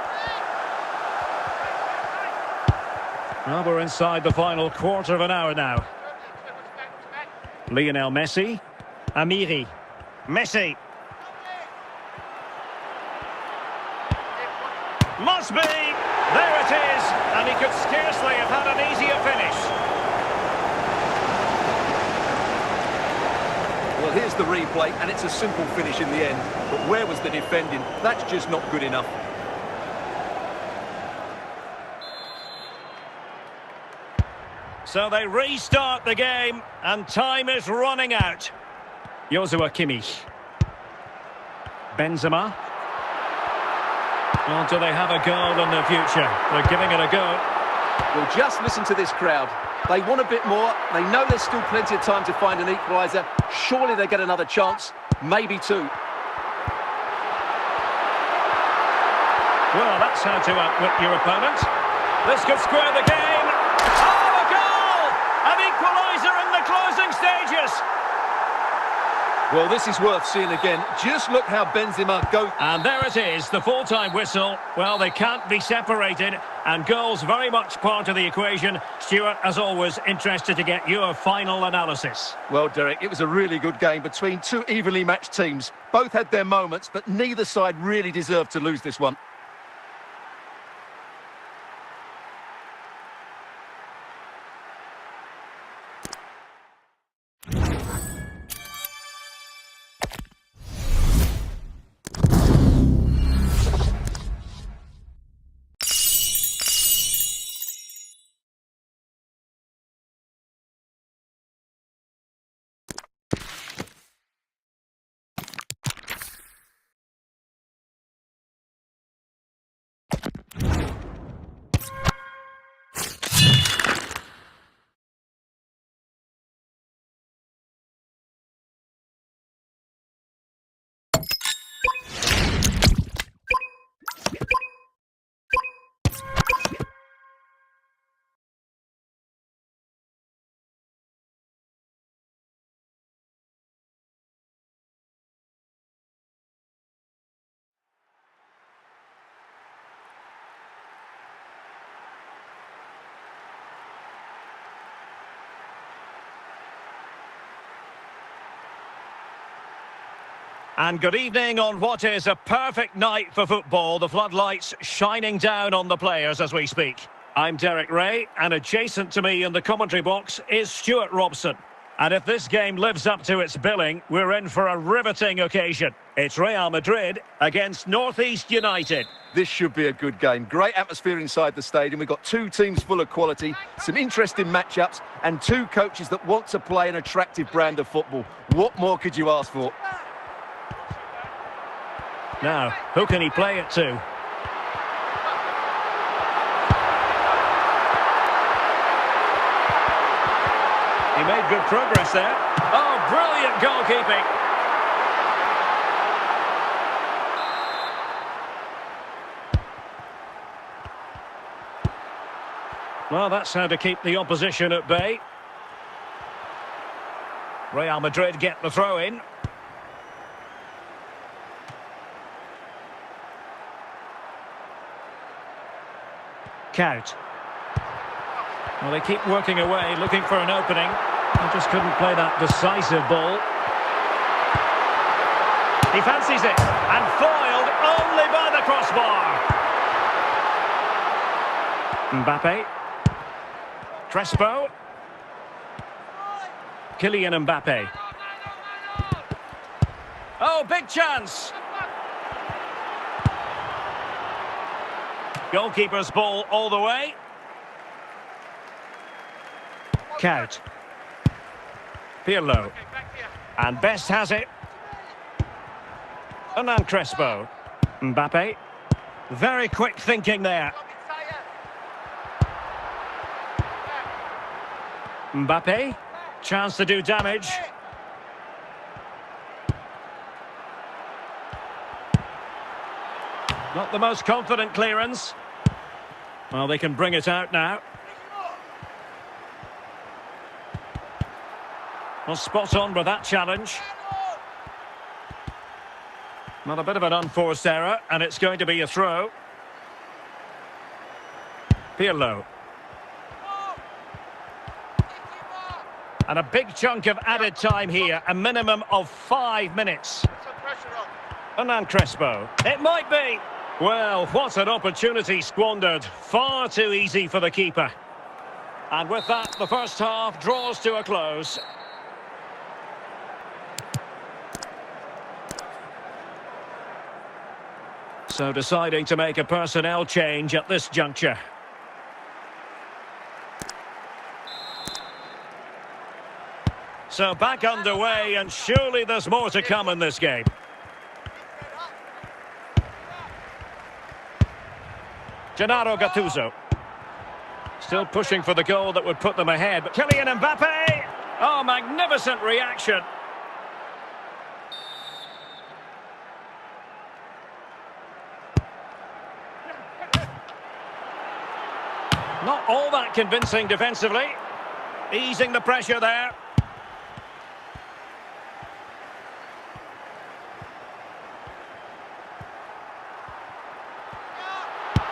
Well, we're inside the final quarter of an hour now. Lionel Messi. Amiri. Messi. Must be! There it is! And he could scarcely have had an easier finish. Well, here's the replay, and it's a simple finish in the end. But where was the defending? That's just not good enough. So they restart the game, and time is running out. Joshua Kimmich. Benzema. Well, do they have a goal in the future? They're giving it a go. Well, just listen to this crowd. They want a bit more. They know there's still plenty of time to find an equaliser. Surely they get another chance. Maybe two. Well, that's how to outwit your opponent. This could square the game. Oh, a goal! An equaliser in the closing stages. Well, this is worth seeing again. Just look how Benzema goes. And there it is, the full-time whistle. Well, they can't be separated, and goals very much part of the equation. Stuart, as always, interested to get your final analysis. Well, Derek, it was a really good game between two evenly matched teams. Both had their moments, but neither side really deserved to lose this one. And good evening on what is a perfect night for football. The floodlights shining down on the players as we speak. I'm Derek Ray, and adjacent to me in the commentary box is Stuart Robson. And if this game lives up to its billing, we're in for a riveting occasion. It's Real Madrid against Northeast United. This should be a good game. Great atmosphere inside the stadium. We've got two teams full of quality, some interesting matchups, and two coaches that want to play an attractive brand of football. What more could you ask for? Now, who can he play it to? He made good progress there. Oh, brilliant goalkeeping. Well, that's how to keep the opposition at bay. Real Madrid get the throw in. Count. Well, they keep working away, looking for an opening. They just couldn't play that decisive ball. He fancies it, and foiled only by the crossbar. Mbappe. Crespo. Kylian Mbappe. Oh, big chance. Goalkeeper's ball all the way. Count. Pirlo. And Best has it. Hernan Crespo. Mbappe. Very quick thinking there. Mbappe. Chance to do damage. Not the most confident clearance. Well, they can bring it out now. Well, spot on with that challenge. Well, a bit of an unforced error, and it's going to be a throw. Pirlo. And a big chunk of added time here, a minimum of 5 minutes. Hernan Crespo. It might be. Well, what an opportunity squandered. Far too easy for the keeper. And with that, the first half draws to a close. So deciding to make a personnel change at this juncture. So back underway, and surely there's more to come in this game. Gennaro Gattuso. Still pushing for the goal that would put them ahead. But Kylian Mbappe! Oh, magnificent reaction. Not all that convincing defensively. Easing the pressure there.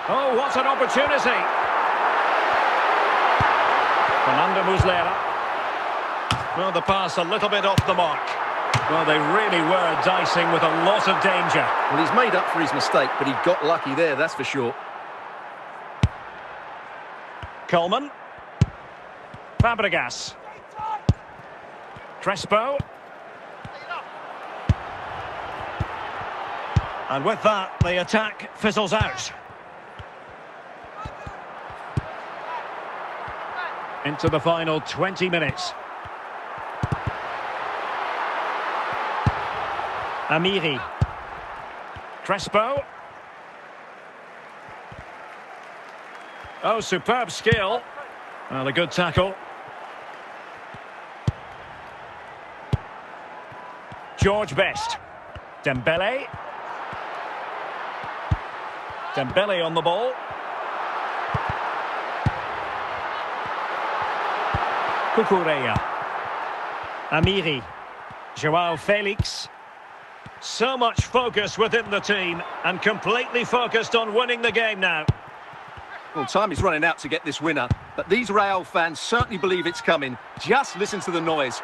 Oh, what an opportunity. Fernando Muslera. Well, the pass a little bit off the mark. Well, they really were dicing with a lot of danger. Well, he's made up for his mistake, but he got lucky there, that's for sure. Coleman. Fabregas. Crespo. And with that, the attack fizzles out. Into the final 20 minutes. Amiri. Crespo. Oh, superb skill. Well, a good tackle. George Best. Dembele. Dembele on the ball. Cucurella. Amiri. Joao Felix. So much focus within the team, and completely focused on winning the game now. Well, time is running out to get this winner, but these Real fans certainly believe it's coming. Just listen to the noise.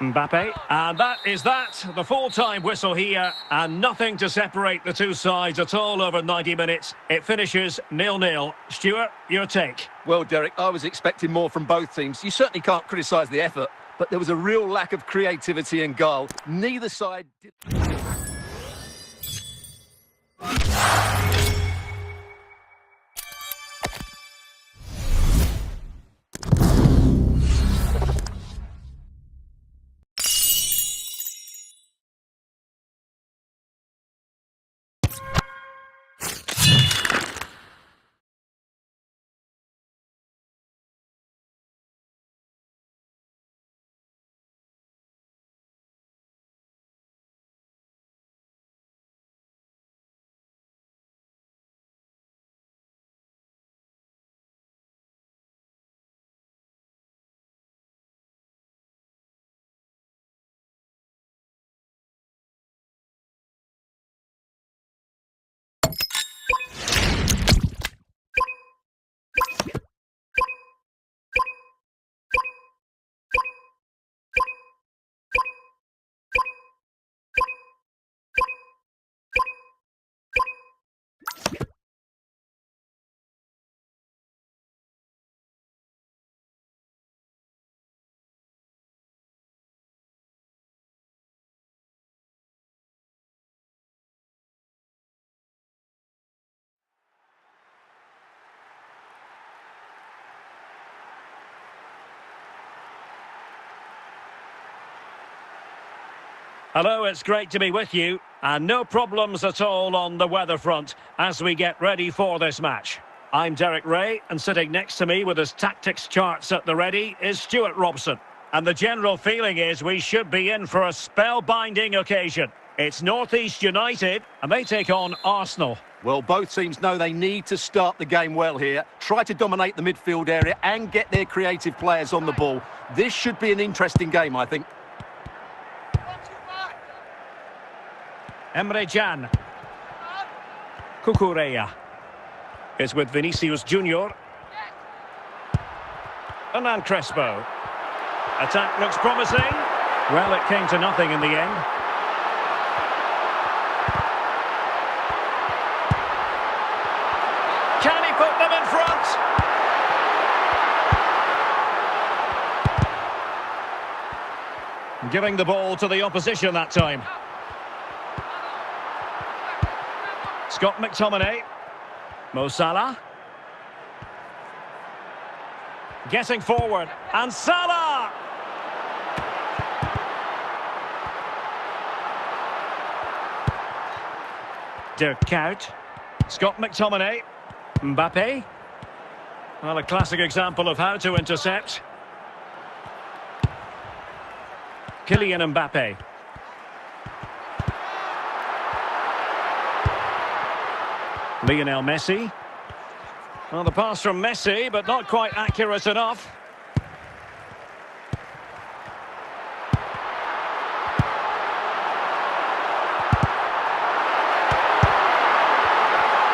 Mbappe, and that is that. The full-time whistle here, and nothing to separate the two sides at all over 90 minutes. It finishes 0-0. Stuart, your take? Well, Derek, I was expecting more from both teams. You certainly can't criticise the effort, but there was a real lack of creativity and guile. Neither side did... Hello, it's great to be with you, and no problems at all on the weather front as we get ready for this match. I'm Derek Ray, and sitting next to me with his tactics charts at the ready is Stuart Robson. And the general feeling is we should be in for a spellbinding occasion. It's North East United, and they take on Arsenal. Well, both teams know they need to start the game well here, try to dominate the midfield area and get their creative players on the ball. This should be an interesting game, I think. Emre Can. Cucurella is with Vinicius Junior. Hernan Crespo. Attack looks promising. Well, it came to nothing in the end. Can he put them in front? Giving the ball to the opposition that time. Scott McTominay. Mo Salah. Getting forward. And Salah! Dirk Kuyt. Scott McTominay. Mbappe. Well, a classic example of how to intercept. Kylian Mbappe. Lionel Messi. Well, the pass from Messi, but not quite accurate enough.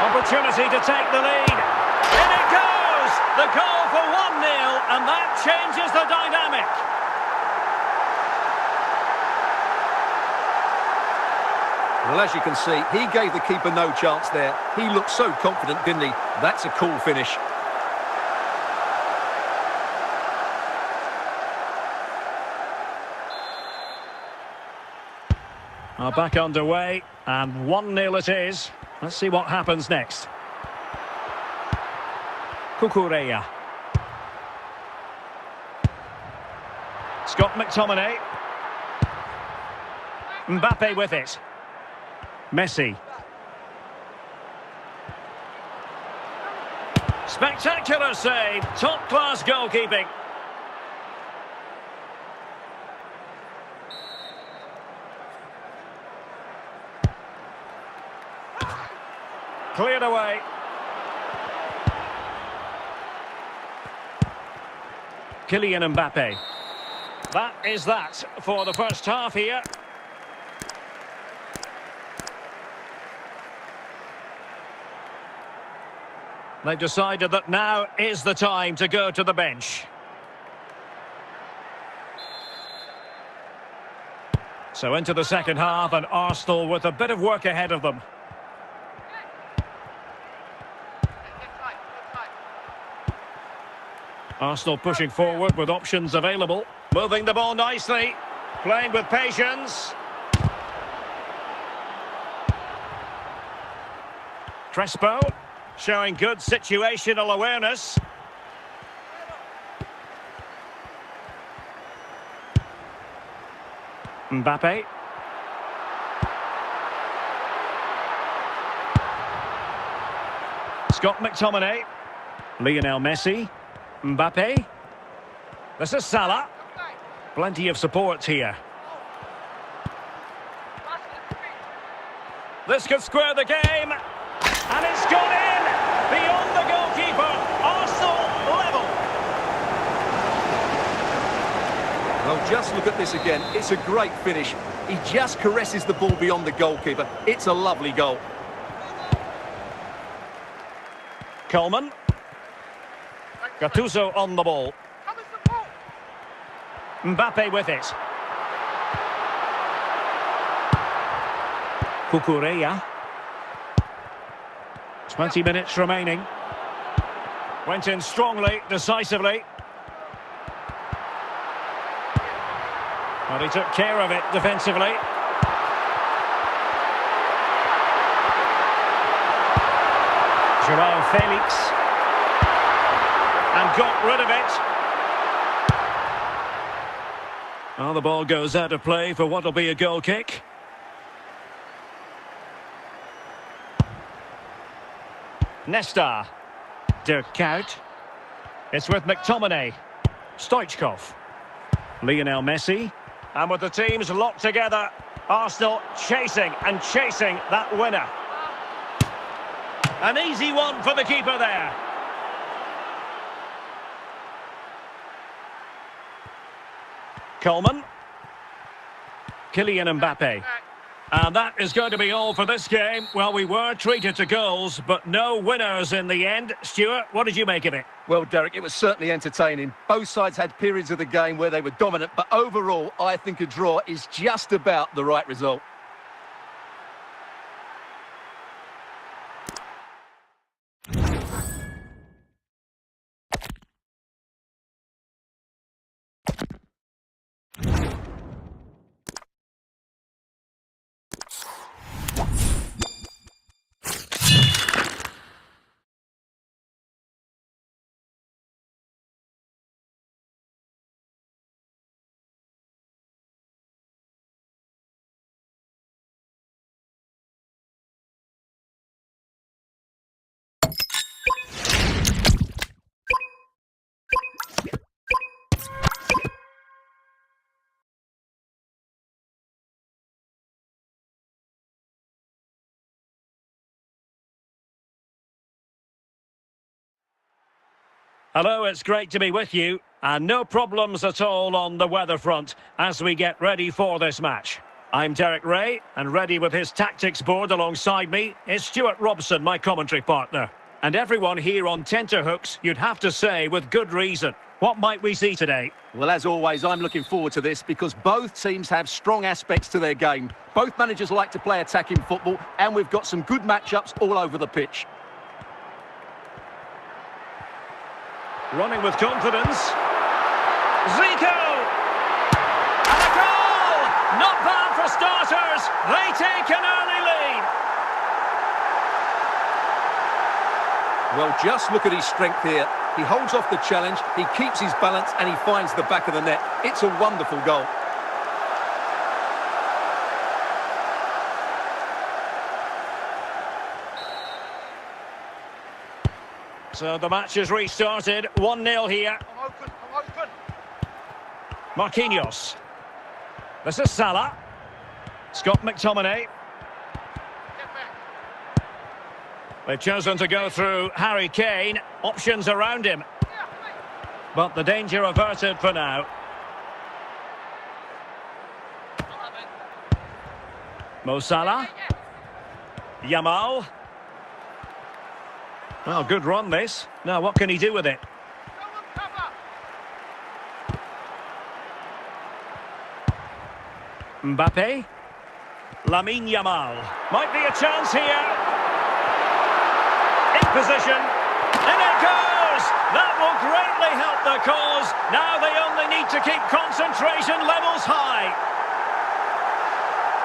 Opportunity to take the lead. In it goes! The goal for 1-0, and that changes the dynamic. Well, as you can see, he gave the keeper no chance there. He looked so confident, didn't he? That's a cool finish. Are back underway, and 1-0 it is. Let's see what happens next. Cucurella. Scott McTominay. Mbappe with it. Messi. Spectacular save. Top-class goalkeeping. Cleared away. Kylian Mbappe. That is that for the first half here. They've decided that now is the time to go to the bench. So into the second half, and Arsenal with a bit of work ahead of them. Arsenal pushing forward with options available. Moving the ball nicely. Playing with patience. Crespo showing good situational awareness. Mbappe. Scott McTominay. Lionel Messi. Mbappe. This is Salah. Plenty of support here. This could square the game. And it's gone in! Beyond the goalkeeper. Arsenal level. Well, just look at this again. It's a great finish. He just caresses the ball beyond the goalkeeper. It's a lovely goal. Coleman. Gattuso on the ball. Mbappe with it. Cucurella. 20 minutes remaining. Went in strongly, decisively. Well, he took care of it defensively. Joao Felix. And got rid of it. Well, the ball goes out of play for what will be a goal kick. Nesta. Dirk Kuyt. It's with McTominay. Stoichkov. Lionel Messi. And with the teams locked together, Arsenal chasing and chasing that winner. An easy one for the keeper there. Coleman. Kylian Mbappe. And that is going to be all for this game. Well, we were treated to goals, but no winners in the end. Stuart, what did you make of it? Well, Derek, it was certainly entertaining. Both sides had periods of the game where they were dominant, but overall, I think a draw is just about the right result. Hello, it's great to be with you. And no problems at all on the weather front as we get ready for this match. I'm Derek Ray, and ready with his tactics board alongside me is Stuart Robson, my commentary partner. And everyone here on tenterhooks, you'd have to say, with good reason. What might we see today? Well, as always, I'm looking forward to this because both teams have strong aspects to their game. Both managers like to play attacking football, and we've got some good matchups all over the pitch. Running with confidence. Zico! And a goal! Not bad for starters. They take an early lead. Well, just look at his strength here. He holds off the challenge, he keeps his balance, and he finds the back of the net. It's a wonderful goal. So the match is restarted. 1-0 here. I'm open. Marquinhos. This is Salah. Scott McTominay. Get back. They've chosen to go through Harry Kane. Options around him. But the danger averted for now. Mo Salah. Yamal. Well, good run this. Now, what can he do with it? Mbappe. Lamine Yamal. Might be a chance here. In position. In it goes! That will greatly help the cause. Now they only need to keep concentration levels high.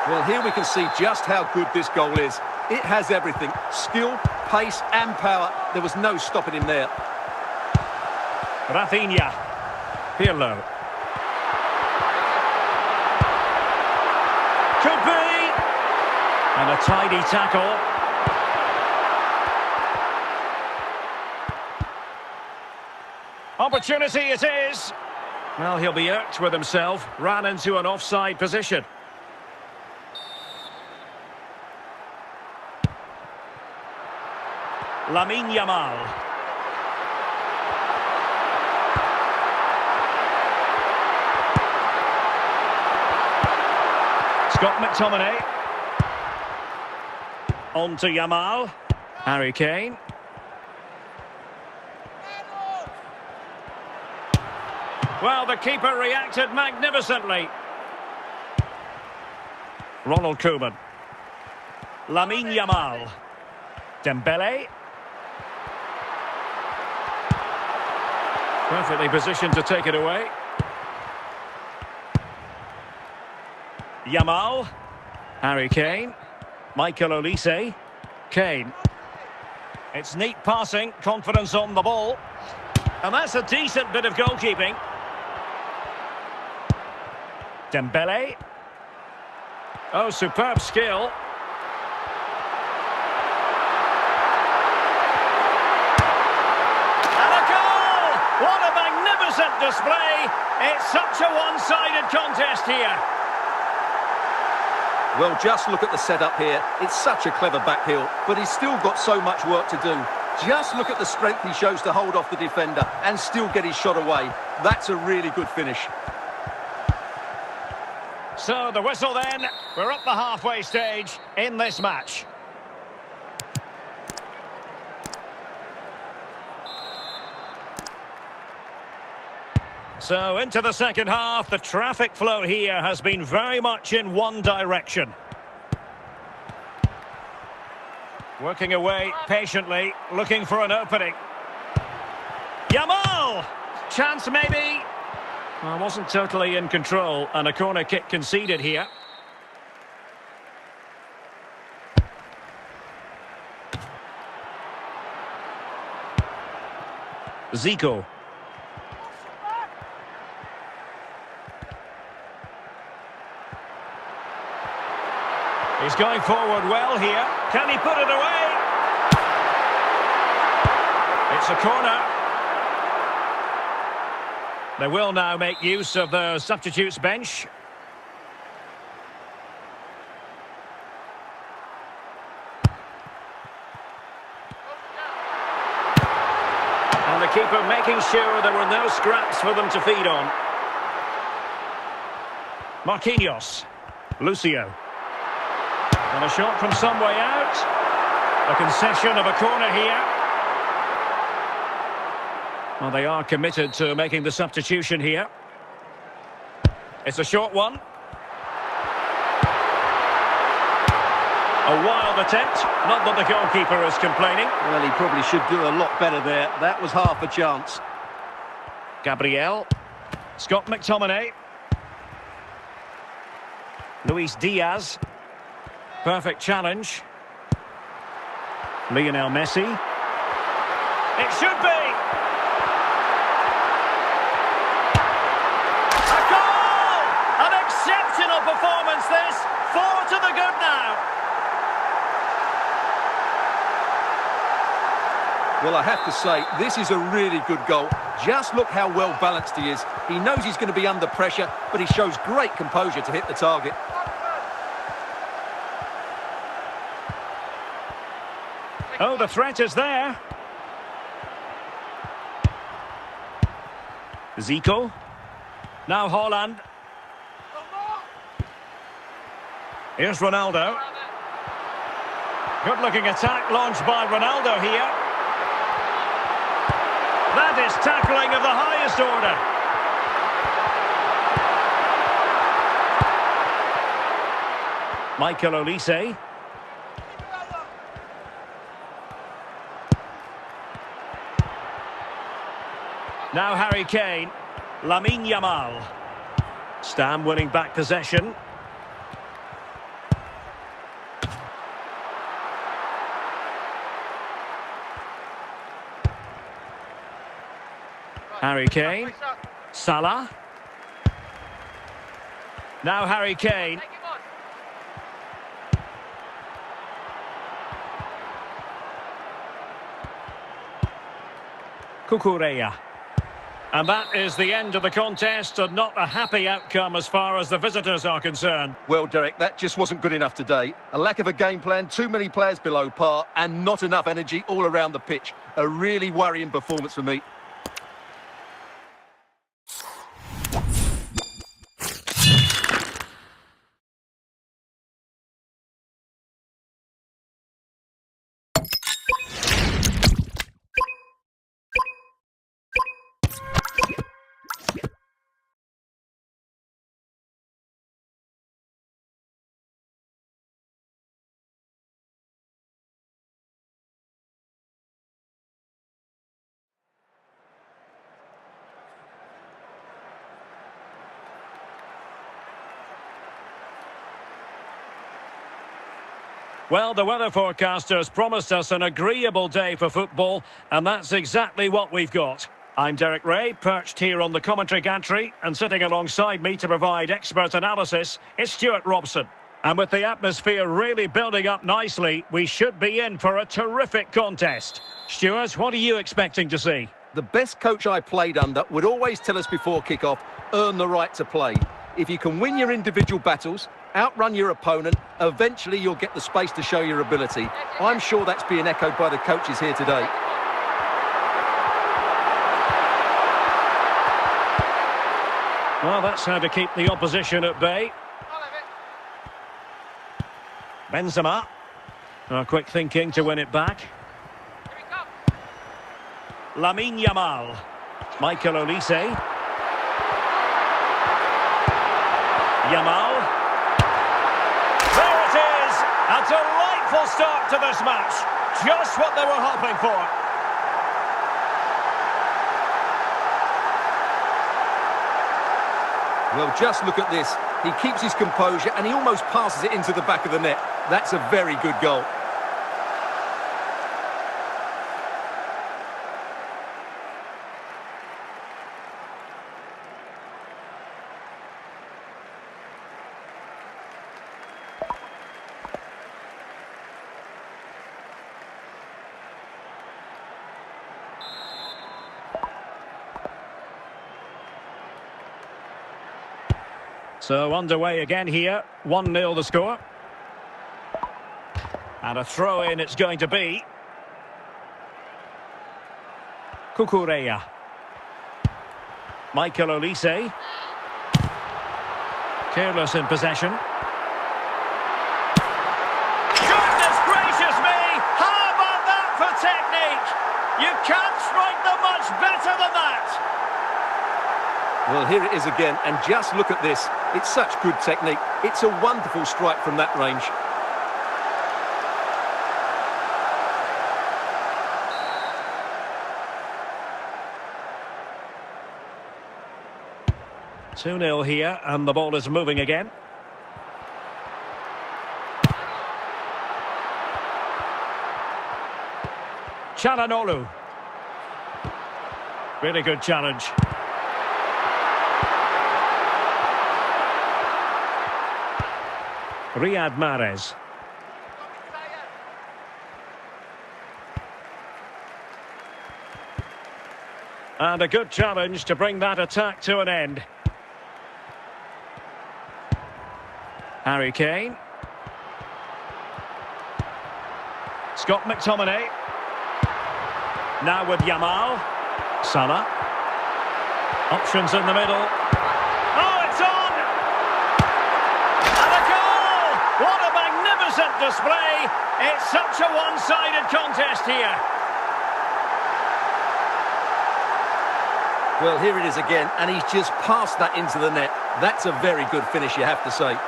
Well, here we can see just how good this goal is. It has everything. Skill, pace and power. There was no stopping him there. Rafinha. Pirlo. Could be. And a tidy tackle. Opportunity it is. Well, he'll be irked with himself. Ran into an offside position. Lamine Yamal. Scott McTominay. On to Yamal. Harry Kane. Well, the keeper reacted magnificently. Ronald Koeman. Lamine Yamal. Dembele. Perfectly positioned to take it away. Yamal. Harry Kane. Michael Olise. Kane. It's neat passing, confidence on the ball. And that's a decent bit of goalkeeping. Dembele. Oh, superb skill. And a goal! What a magnificent display! It's such a one-sided contest here. Well, just look at the setup here. It's such a clever backheel, but he's still got so much work to do. Just look at the strength he shows to hold off the defender and still get his shot away. That's a really good finish. So the whistle then. We're up the halfway stage in this match. So into the second half, the traffic flow here has been very much in one direction. Working away patiently, looking for an opening. Yamal! Chance maybe. Well, wasn't totally in control, and a corner kick conceded here. Zico. He's going forward well here. Can he put it away? It's a corner. They will now make use of the substitutes bench. And the keeper making sure there were no scraps for them to feed on. Marquinhos. Lucio. And a shot from some way out. A concession of a corner here. Well, they are committed to making the substitution here. It's a short one. A wild attempt. Not that the goalkeeper is complaining. Well, he probably should do a lot better there. That was half a chance. Gabriel. Scott McTominay. Luis Diaz. Perfect challenge. Lionel Messi. It should be. A goal! An exceptional performance this. 4 to the good now. Well, I have to say, this is a really good goal. Just look how well balanced he is. He knows he's going to be under pressure, but he shows great composure to hit the target. Oh, the threat is there. Zico. Now Haaland. Here's Ronaldo. Good-looking attack launched by Ronaldo here. That is tackling of the highest order. Michael Olise. Now Harry Kane. Lamine Yamal. Stam winning back possession. Harry Kane. Face up. Salah. Now Harry Kane. Take him on. Cucurella. And that is the end of the contest, and not a happy outcome as far as the visitors are concerned. Well, Derek, that just wasn't good enough today. A lack of a game plan, too many players below par, and not enough energy all around the pitch. A really worrying performance for me. Well, the weather forecasters promised us an agreeable day for football, and that's exactly what we've got. I'm Derek Ray, perched here on the commentary gantry, and sitting alongside me to provide expert analysis is Stuart Robson. And with the atmosphere really building up nicely, we should be in for a terrific contest. Stuart, what are you expecting to see? The best coach I played under would always tell us before kick-off, earn the right to play. If you can win your individual battles, outrun your opponent, eventually you'll get the space to show your ability. I'm sure that's being echoed by the coaches here today. Well, that's how to keep the opposition at bay. I'll have it. Benzema. Quick thinking to win it back. Here he comes. Lamine Yamal. Michael Olise. Yamal. There it is! A delightful start to this match. Just what they were hoping for. Well, just look at this. He keeps his composure and he almost passes it into the back of the net. That's a very good goal. So underway again here. 1-0 the score. And a throw-in it's going to be. Cucurella. Michael Olise. Careless in possession. Goodness gracious me! How about that for technique? You can't strike them much better than that. Well, here it is again, and just look at this. It's such good technique. It's a wonderful strike from that range. Two 2-0 here, and the ball is moving again. Çalhanoğlu. Really good challenge. Riyad Mahrez. And a good challenge to bring that attack to an end. Harry Kane. Scott McTominay. Now with Yamal. Salah. Options in the middle. Oh, it's on! And a goal! What a magnificent display! It's such a one-sided contest here. Well, here it is again, and he's just passed that into the net. That's a very good finish, you have to say.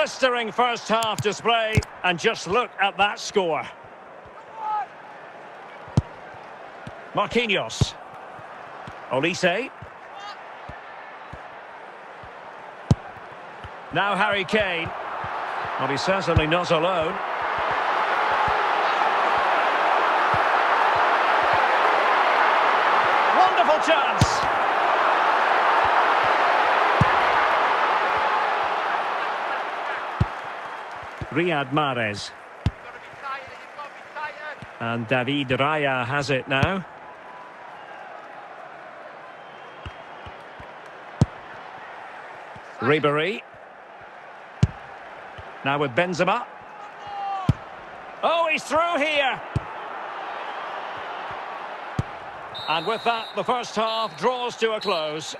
blistering first half display, and just look at that score. Marquinhos. Olise. Now Harry Kane. Well, he's certainly not alone. Wonderful chance. Riyad Mahrez. And David Raya has it now. Ribéry. Now with Benzema. Oh, he's through here. And with that, the first half draws to a close.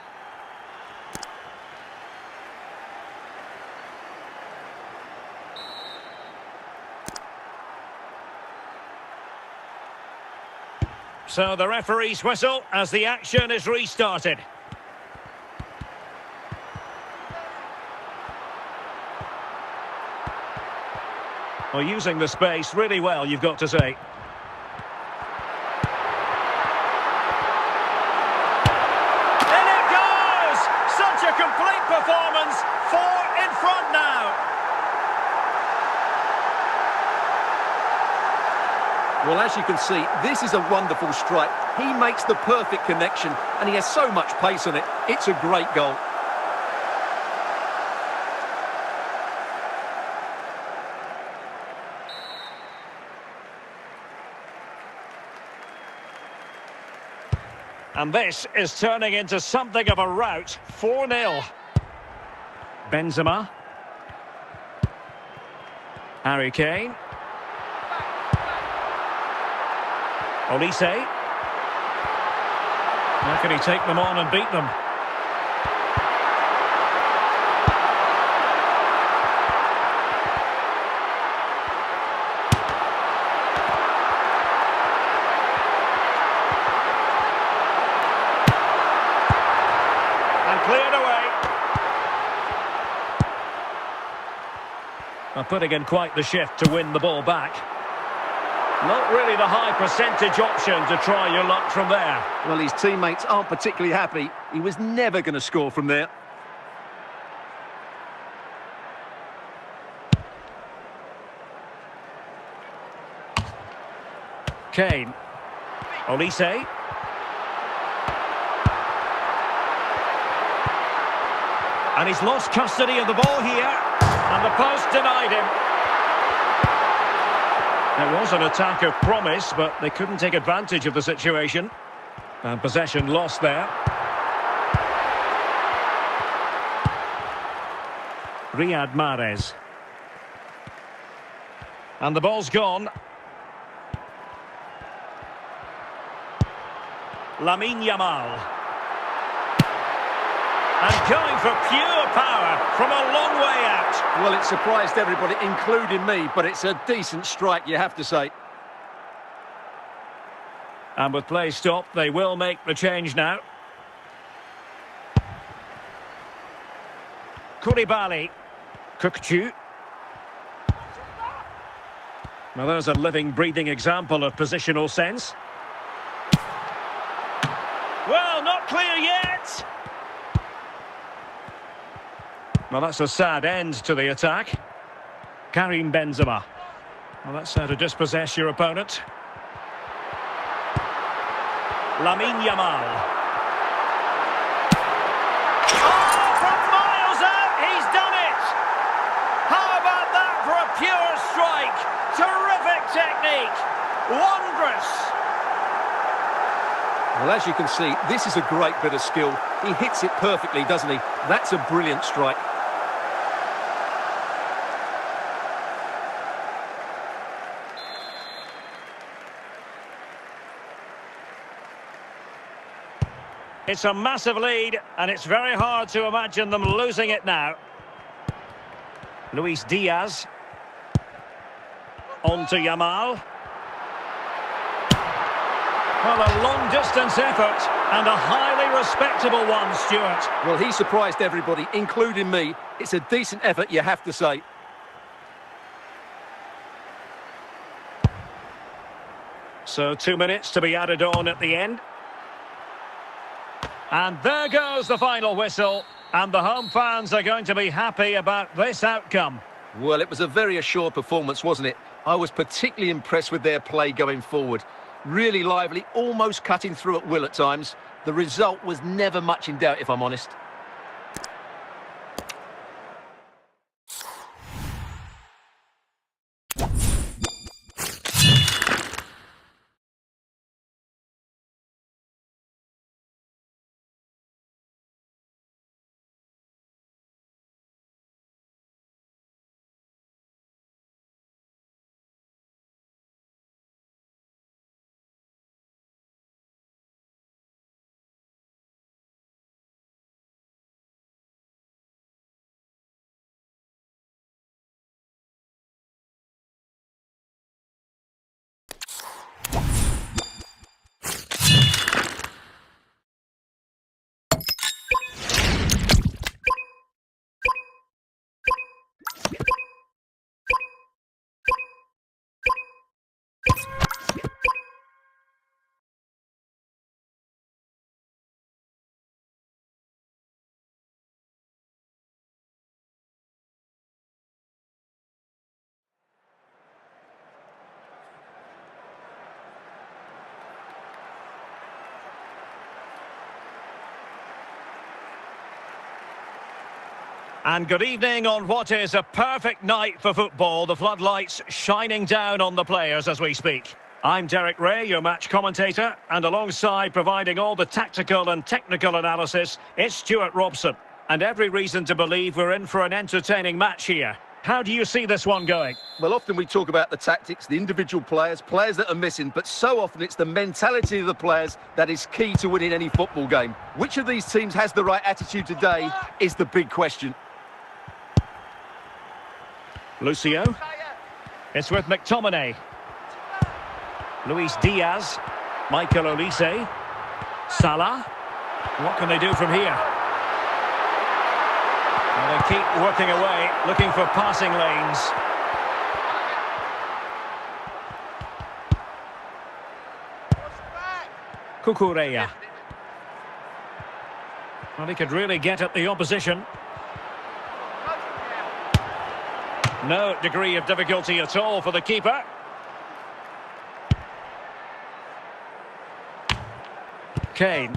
So the referee's whistle as the action is restarted. Well, using the space really well, you've got to say. In it goes! Such a complete performance. 4 in front now. Well, as you can see, this is a wonderful strike. He makes the perfect connection, and he has so much pace on it. It's a great goal. And this is turning into something of a rout. 4-0. Benzema. Harry Kane. Olise. How can he take them on and beat them? Cleared away. Well, putting in quite the shift to win the ball back. Not really the high percentage option to try your luck from there. Well, his teammates aren't particularly happy. He was never going to score from there. Kane. Olise. And he's lost custody of the ball here. And the post denied him. It was an attack of promise, but they couldn't take advantage of the situation. And possession lost there. Riyad Mahrez. And the ball's gone. Lamine Yamal. And going for pure power from a long way out. Well, it surprised everybody, including me, but it's a decent strike, you have to say. And with play stopped, they will make the change now. Koulibaly. Kukçu. Well, there's a living, breathing example of positional sense. Well, not clear yet. Well, that's a sad end to the attack. Karim Benzema. Well, that's how to dispossess your opponent. Lamine Yamal. Oh, from miles out, he's done it! How about that for a pure strike? Terrific technique. Wondrous. Well, as you can see, this is a great bit of skill. He hits it perfectly, doesn't he? That's a brilliant strike. It's a massive lead, and it's very hard to imagine them losing it now. Luis Diaz. On to Yamal. Well, a long-distance effort, and a highly respectable one, Stuart. Well, he surprised everybody, including me. It's a decent effort, you have to say. So 2 minutes to be added on at the end. And there goes the final whistle. And the home fans are going to be happy about this outcome. Well, it was a very assured performance, wasn't it? I was particularly impressed with their play going forward. Really lively, almost cutting through at will at times. The result was never much in doubt, if I'm honest. And good evening on what is a perfect night for football. The floodlights shining down on the players as we speak. I'm Derek Ray, your match commentator, and alongside providing all the tactical and technical analysis, it's Stuart Robson. And every reason to believe we're in for an entertaining match here. How do you see this one going? Well, often we talk about the tactics, the individual players that are missing, but so often it's the mentality of the players that is key to winning any football game. Which of these teams has the right attitude today is the big question. Lucio. It's with McTominay. Luis Diaz. Michael Olise. Salah. What can they do from here? And they keep working away, looking for passing lanes. Cucurella. Well, he could really get at the opposition. No degree of difficulty at all for the keeper. Kane.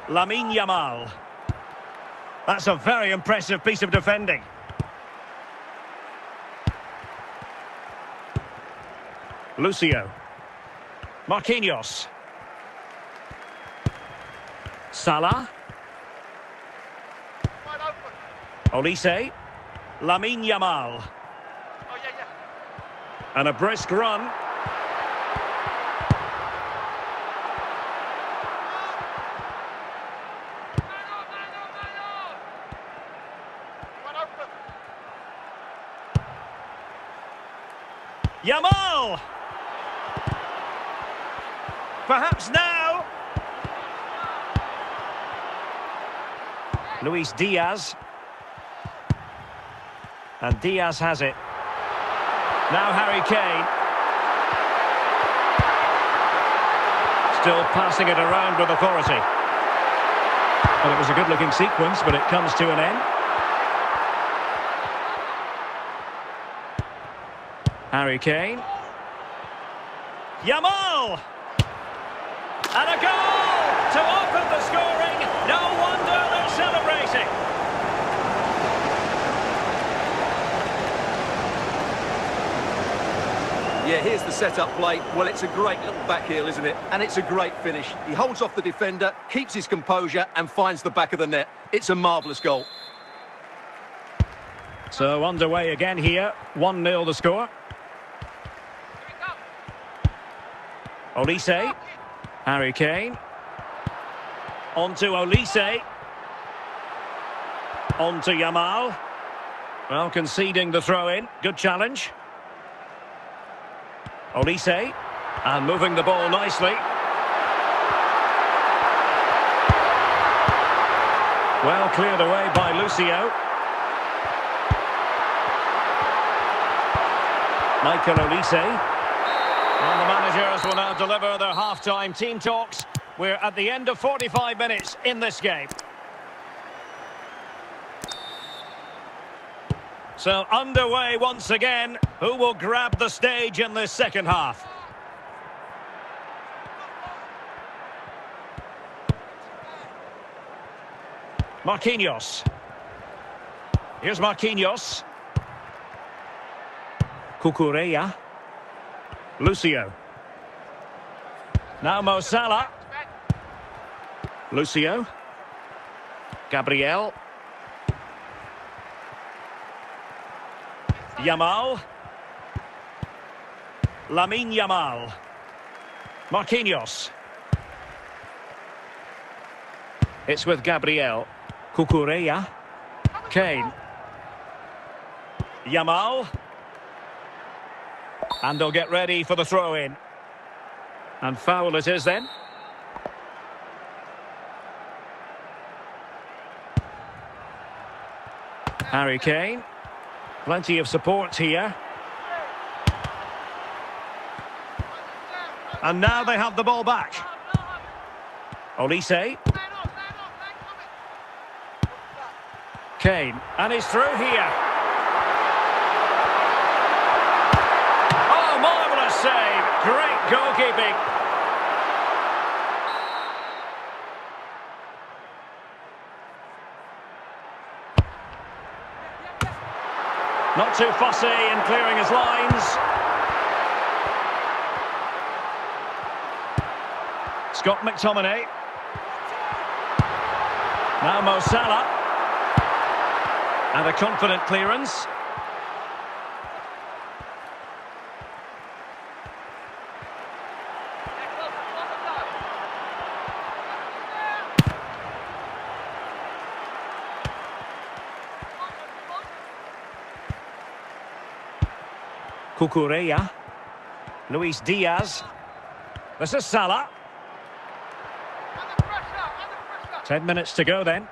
Lamine Yamal. That's a very impressive piece of defending. Lucio. Marquinhos. Salah. Olise. Lamine Yamal. And a brisk run. Yamal! Perhaps now. Luis Diaz. And Diaz has it. Now Harry Kane. Still passing it around with authority. Well, it was a good-looking sequence, but it comes to an end. Harry Kane. Yamal! And a goal to open the scoring. No wonder they're celebrating. Yeah, here's the set-up play. Well, it's a great little back heel, isn't it? And it's a great finish. He holds off the defender, keeps his composure, and finds the back of the net. It's a marvellous goal. So underway again here. 1-0 the score. Olise. Harry Kane. On to Olise. On to Yamal. Well, conceding the throw-in. Good challenge. Olise. And moving the ball nicely. Well cleared away by Lucio. Michael Olise. And the managers will now deliver their half-time team talks. We're at the end of 45 minutes in this game. So underway once again. Who will grab the stage in this second half? Marquinhos. Here's Marquinhos. Cucurella. Lucio. Now Mo Salah. Lucio. Gabriel. Yamal. Lamine Yamal. Marquinhos. It's with Gabriel. Cucurella. Kane. Yamal. And they'll get ready for the throw-in. And foul it is then. Harry Kane. Plenty of support here. And now they have the ball back. Olise. Kane. And he's through here. Oh, marvellous save. Great goalkeeping. Not too fussy in clearing his lines. Scott McTominay. Now Mo Salah. And a confident clearance. Cucurella. Luis Diaz. This is Salah. 10 minutes to go then.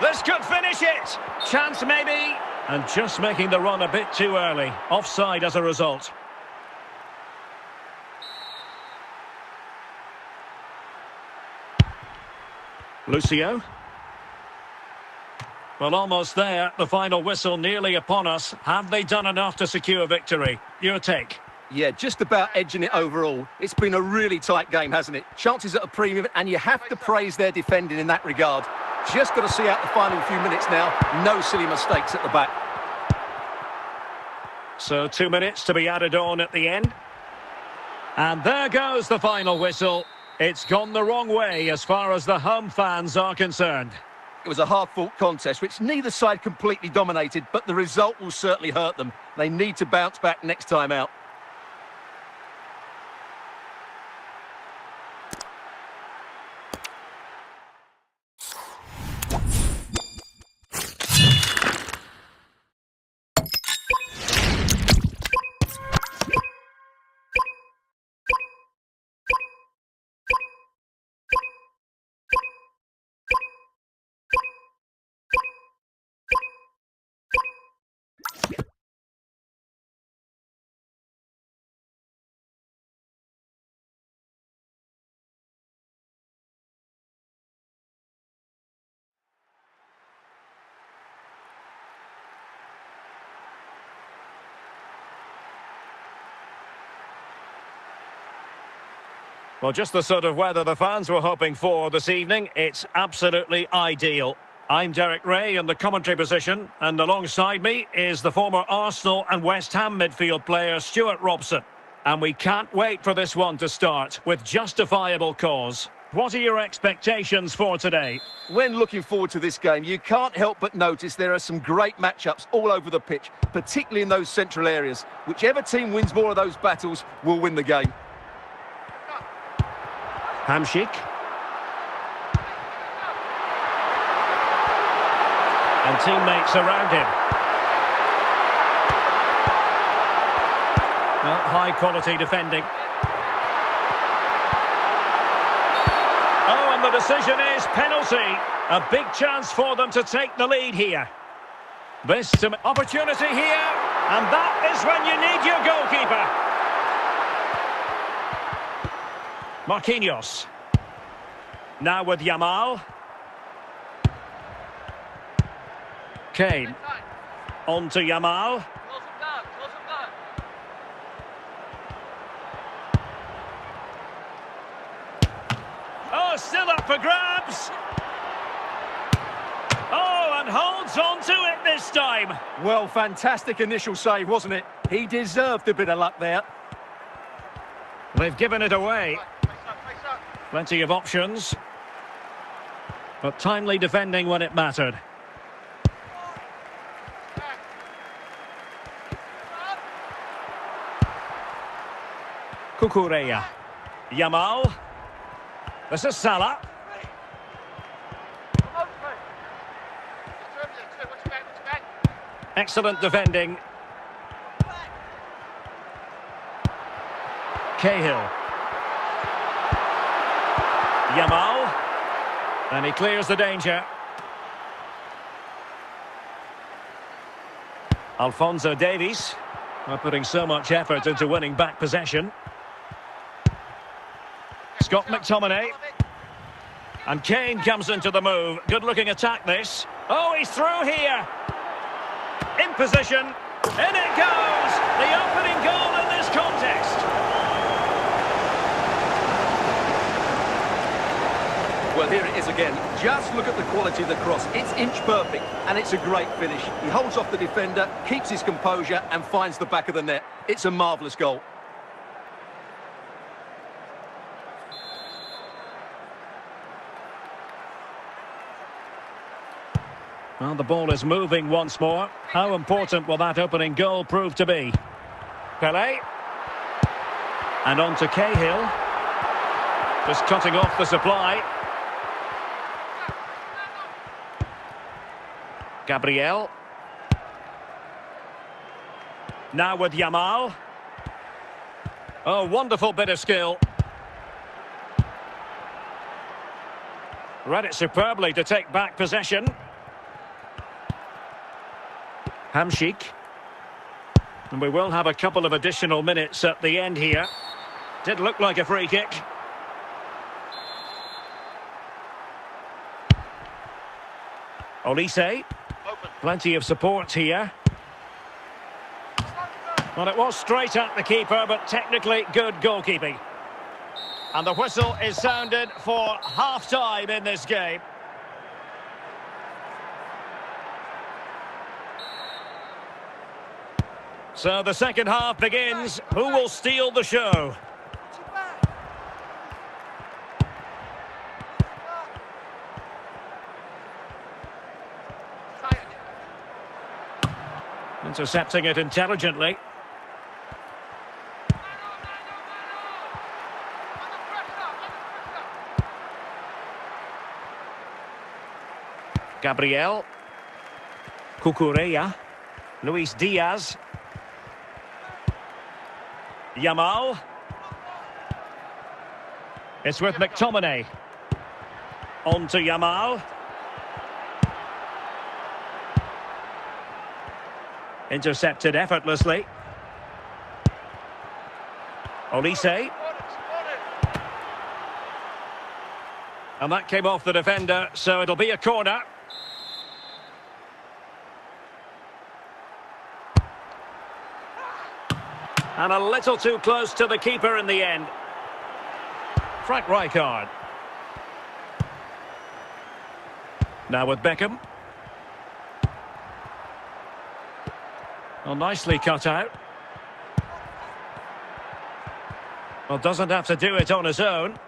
This could finish it. Chance maybe. And just making the run a bit too early. Offside as a result. Lucio. Well, almost there. The final whistle nearly upon us. Have they done enough to secure victory? Your take? Yeah, just about edging it overall. It's been a really tight game, hasn't it? Chances at a premium, and you have to praise their defending in that regard. Just got to see out the final few minutes now. No silly mistakes at the back. So 2 minutes to be added on at the end. And there goes the final whistle. It's gone the wrong way as far as the home fans are concerned. It was a hard-fought contest, which neither side completely dominated, but the result will certainly hurt them. They need to bounce back next time out. Well, just the sort of weather the fans were hoping for this evening. It's absolutely ideal. I'm Derek Ray in the commentary position, and alongside me is the former Arsenal and West Ham midfield player Stuart Robson. And we can't wait for this one to start with justifiable cause. What are your expectations for today? When looking forward to this game, you can't help but notice there are some great matchups all over the pitch, particularly in those central areas. Whichever team wins more of those battles will win the game. Hamsik. And teammates around him. Well, high quality defending. Oh, and the decision is penalty. A big chance for them to take the lead here. This opportunity here, and that is when you need your goalkeeper. Marquinhos. Now with Yamal. Kane. On to Yamal. Close him down, close him down. Oh, still up for grabs. Oh, and holds on to it this time. Well, fantastic initial save, wasn't it? He deserved a bit of luck there. They've given it away. Face up, face up. Plenty of options. But timely defending when it mattered. Back. Cucurella. Yamal. This is Salah. Come on, mate. Just turn it, watch your back, watch your back. Excellent defending. Cahill. Yamal. And he clears the danger. Alphonso Davies. Are putting so much effort into winning back possession. Scott McTominay. And Kane comes into the move. Good looking attack this. Oh, he's through here. In position. In it goes. The opening goal in this contest. Well, here it is again. Just look at the quality of the cross. It's inch perfect, and it's a great finish. He holds off the defender, keeps his composure, and finds the back of the net. It's a marvellous goal. Well, the ball is moving once more. How important will that opening goal prove to be? Pelé. And on to Cahill. Just cutting off the supply. Gabriel. Now with Yamal. Oh, wonderful bit of skill. Read it superbly to take back possession. Hamšík. And we will have a couple of additional minutes at the end here. Did look like a free kick. Olise. Open. Plenty of support here. Well, it was straight at the keeper, but technically good goalkeeping. And the whistle is sounded for half-time in this game. So the second half begins. Who will steal the show? Intercepting it intelligently. Gabriel. Cucurella. Luis Diaz. Yamal. It's with McTominay. On to Yamal. Intercepted effortlessly. Olise. And that came off the defender, so it'll be a corner. And a little too close to the keeper in the end. Frank Rijkaard. Now with Beckham. Well, nicely cut out. Well, doesn't have to do it on his own.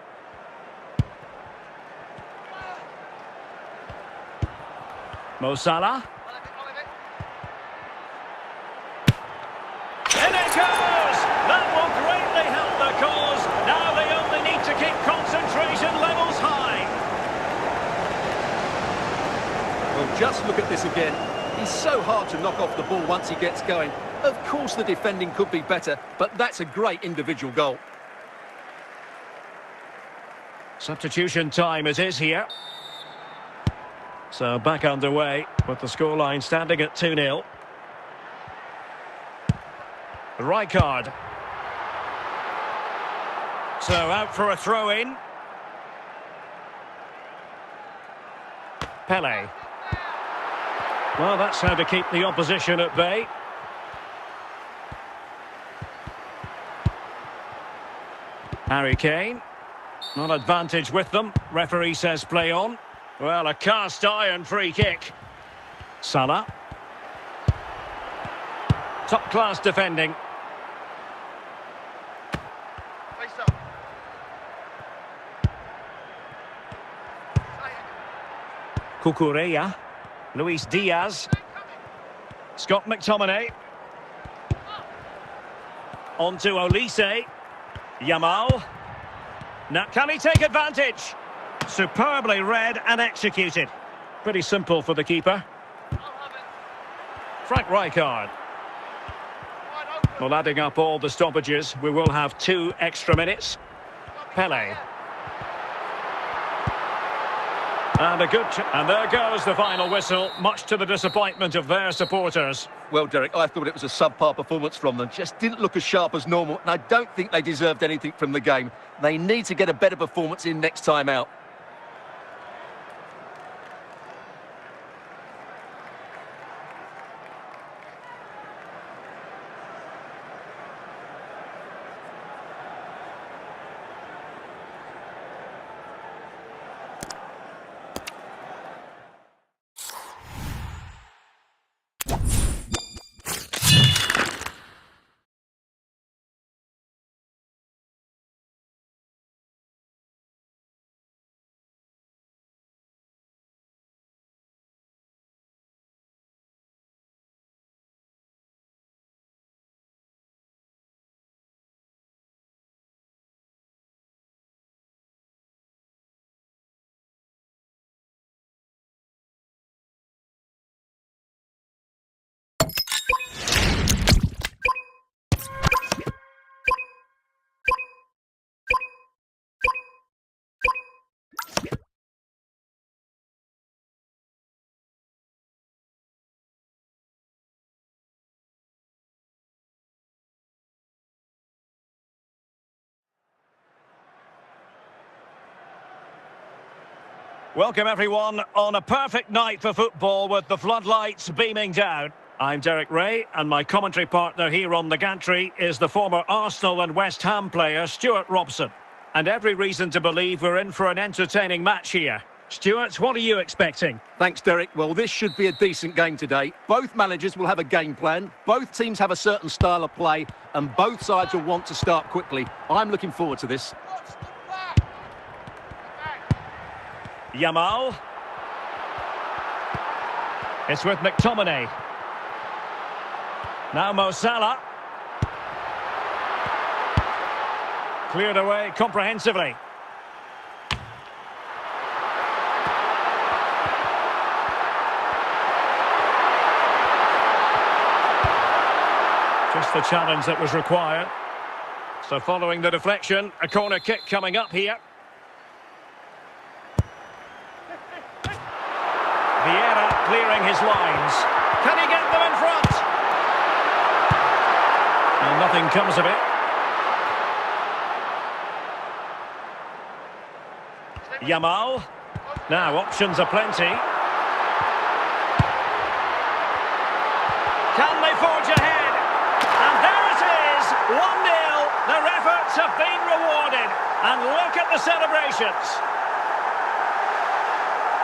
Mo Salah. In it goes! That will greatly help the cause. Now they only need to keep concentration levels high. Well, just look at this again. He's so hard to knock off the ball once he gets going. Of course the defending could be better, but that's a great individual goal. Substitution time it is here. So back underway with the scoreline standing at 2-0. Rijkaard. So out for a throw-in. Pele. Well, that's how to keep the opposition at bay. Harry Kane. Not advantage with them. Referee says play on. Well, a cast iron free kick. Salah. Top class defending. Face up. Cucurella. Luis Diaz. Scott McTominay. On to Olise. Yamal. Now, can he take advantage? Superbly read and executed. Pretty simple for the keeper. Frank Rijkaard. Well, adding up all the stoppages, we will have 2 extra minutes. Pele. And and there goes the final whistle, much to the disappointment of their supporters. Well, Derek, I thought it was a subpar performance from them. Just didn't look as sharp as normal, and I don't think they deserved anything from the game. They need to get a better performance in next time out. Welcome everyone on a perfect night for football with the floodlights beaming down. I'm Derek Ray and my commentary partner here on the gantry is the former Arsenal and West Ham player Stuart Robson. And every reason to believe we're in for an entertaining match here. Stuart, what are you expecting? Thanks, Derek. Well, this should be a decent game today. Both managers will have a game plan. Both teams have a certain style of play and both sides will want to start quickly. I'm looking forward to this. Yamal. It's with McTominay. Now Mo Salah. Cleared away comprehensively. Just the challenge that was required. So following the deflection, a corner kick coming up here. Vieira clearing his lines. Can he get them in front? And nothing comes of it. Yamal. Now options are plenty. Can they forge ahead? And there it is, 1-0. Their efforts have been rewarded. And look at the celebrations.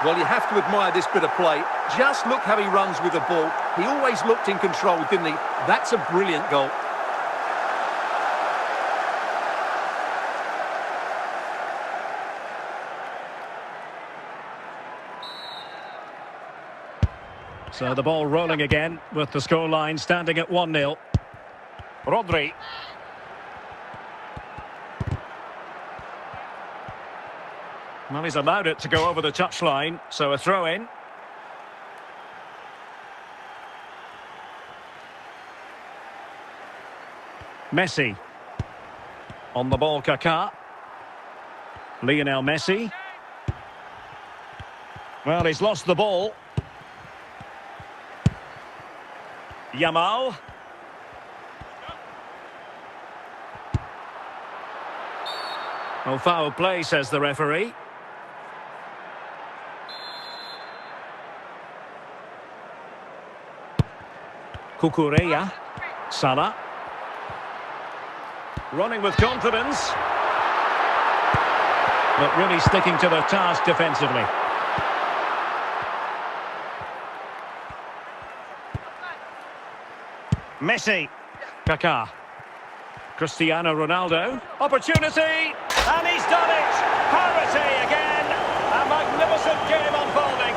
Well, you have to admire this bit of play. Just look how he runs with the ball. He always looked in control, didn't he? That's a brilliant goal. So the ball rolling again with the scoreline standing at 1-0. Rodri. Well, he's allowed it to go over the touchline, so a throw-in. Messi. On the ball, Kaká. Lionel Messi. Well, he's lost the ball. Yamal. Oh, foul play, says the referee. Cucurella. Salah. Running with confidence. But really sticking to their task defensively. Messi. Kaká. Cristiano Ronaldo. Opportunity. And he's done it. Parity again. A magnificent game unfolding.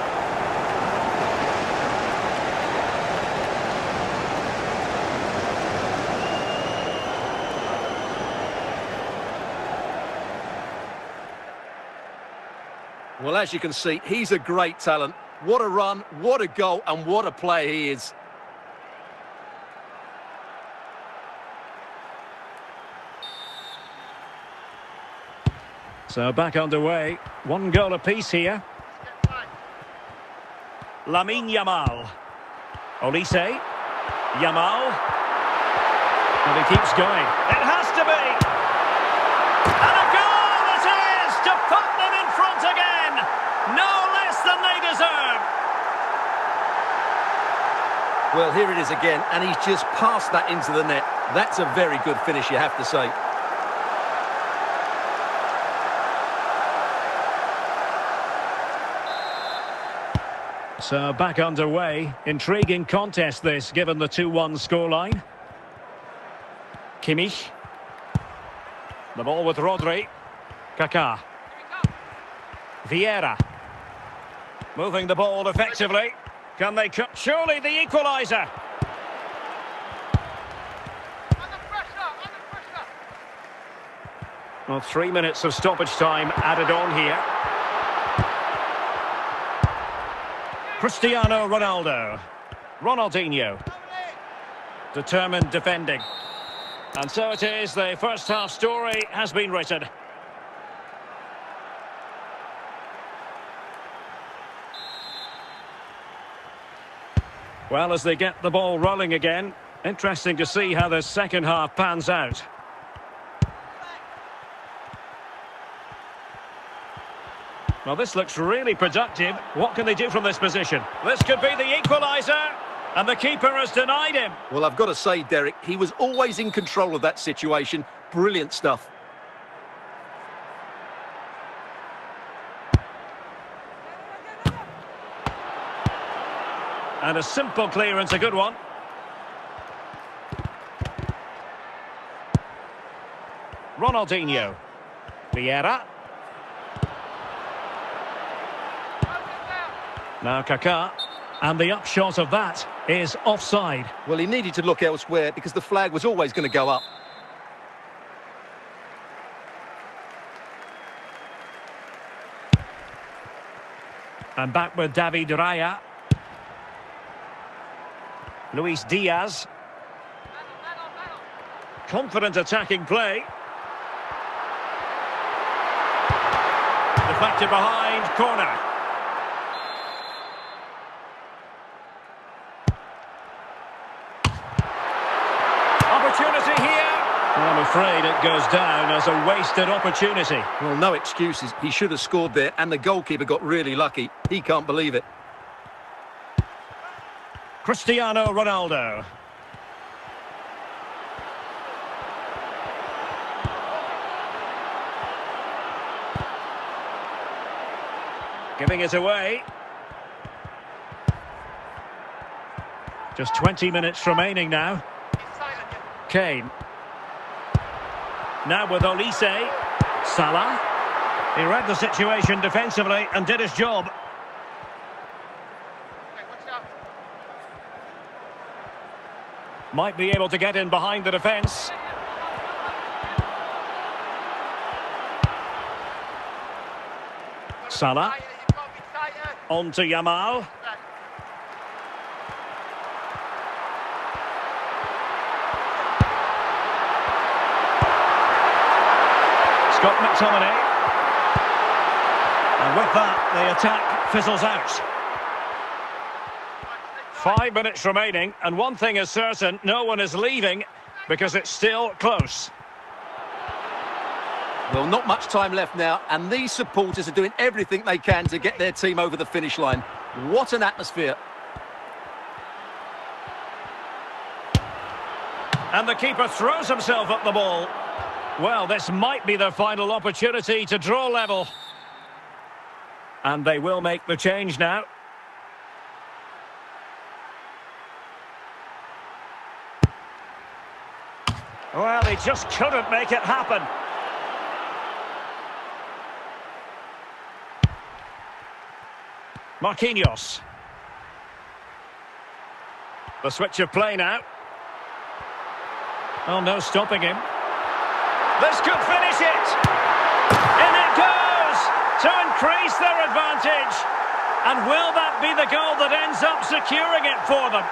Well, as you can see, he's a great talent. What a run, what a goal, and what a player he is. So back underway. One goal apiece here. Lamine Yamal. Olise. Yamal. And he keeps going. It has to be. And a goal it is to put them in front again. No less than they deserve. Well, here it is again, and he's just passed that into the net. That's a very good finish, you have to say. So back underway. Intriguing contest this, given the 2-1 scoreline. Kimmich. The ball with Rodri. Kaká. Vieira. Moving the ball effectively. Can they cut? Surely the equaliser. Under pressure. Well, 3 minutes of stoppage time added on here. Cristiano Ronaldo. Ronaldinho. Determined defending. And so it is, the first half story has been written. Well, as they get the ball rolling again, interesting to see how the second half pans out. Well, this looks really productive. What can they do from this position? This could be the equaliser, and the keeper has denied him. Well, I've got to say, Derek, he was always in control of that situation. Brilliant stuff. And a simple clearance, a good one. Ronaldinho. Vieira. Now Kaká. And the upshot of that is offside. Well, he needed to look elsewhere because the flag was always going to go up. And back with David Raya. Luis Diaz. Confident attacking play. Deflected behind, corner. Opportunity here. Well, I'm afraid it goes down as a wasted opportunity. Well, no excuses. He should have scored there, and the goalkeeper got really lucky. He can't believe it. Cristiano Ronaldo. Giving it away. Just 20 minutes remaining now. Kane. Now with Olise. Salah. He read the situation defensively and did his job. Might be able to get in behind the defence. Salah. On to Yamal. Scott McTominay. And with that, the attack fizzles out. 5 minutes remaining, and one thing is certain, no one is leaving because it's still close. Well, not much time left now, and these supporters are doing everything they can to get their team over the finish line. What an atmosphere. And the keeper throws himself at the ball. Well, this might be their final opportunity to draw level. And they will make the change now. Well, he just couldn't make it happen. Marquinhos. The switch of play now. Oh, no stopping him. This could finish it. In it goes to increase their advantage. And will that be the goal that ends up securing it for them?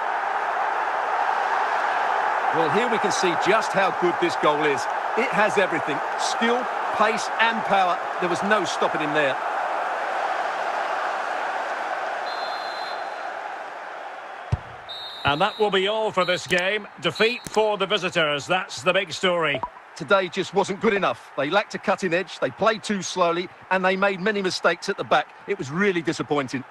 Well, here we can see just how good this goal is. It has everything. Skill, pace and power. There was no stopping him there. And that will be all for this game. Defeat for the visitors. That's the big story. Today just wasn't good enough. They lacked a cutting edge, they played too slowly, and they made many mistakes at the back. It was really disappointing.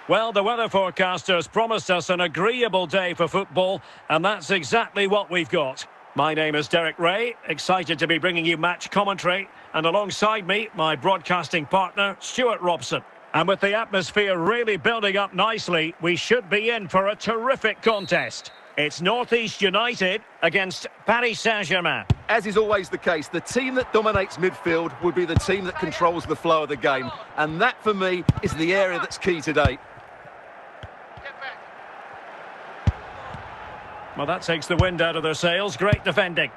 Well, the weather forecasters promised us an agreeable day for football, and that's exactly what we've got. My name is Derek Ray, excited to be bringing you match commentary, and alongside me, my broadcasting partner, Stuart Robson. And with the atmosphere really building up nicely, we should be in for a terrific contest. It's North East United against Paris Saint-Germain. As is always the case, the team that dominates midfield will be the team that controls the flow of the game. And that, for me, is the area that's key today. Well, that takes the wind out of their sails. Great defending.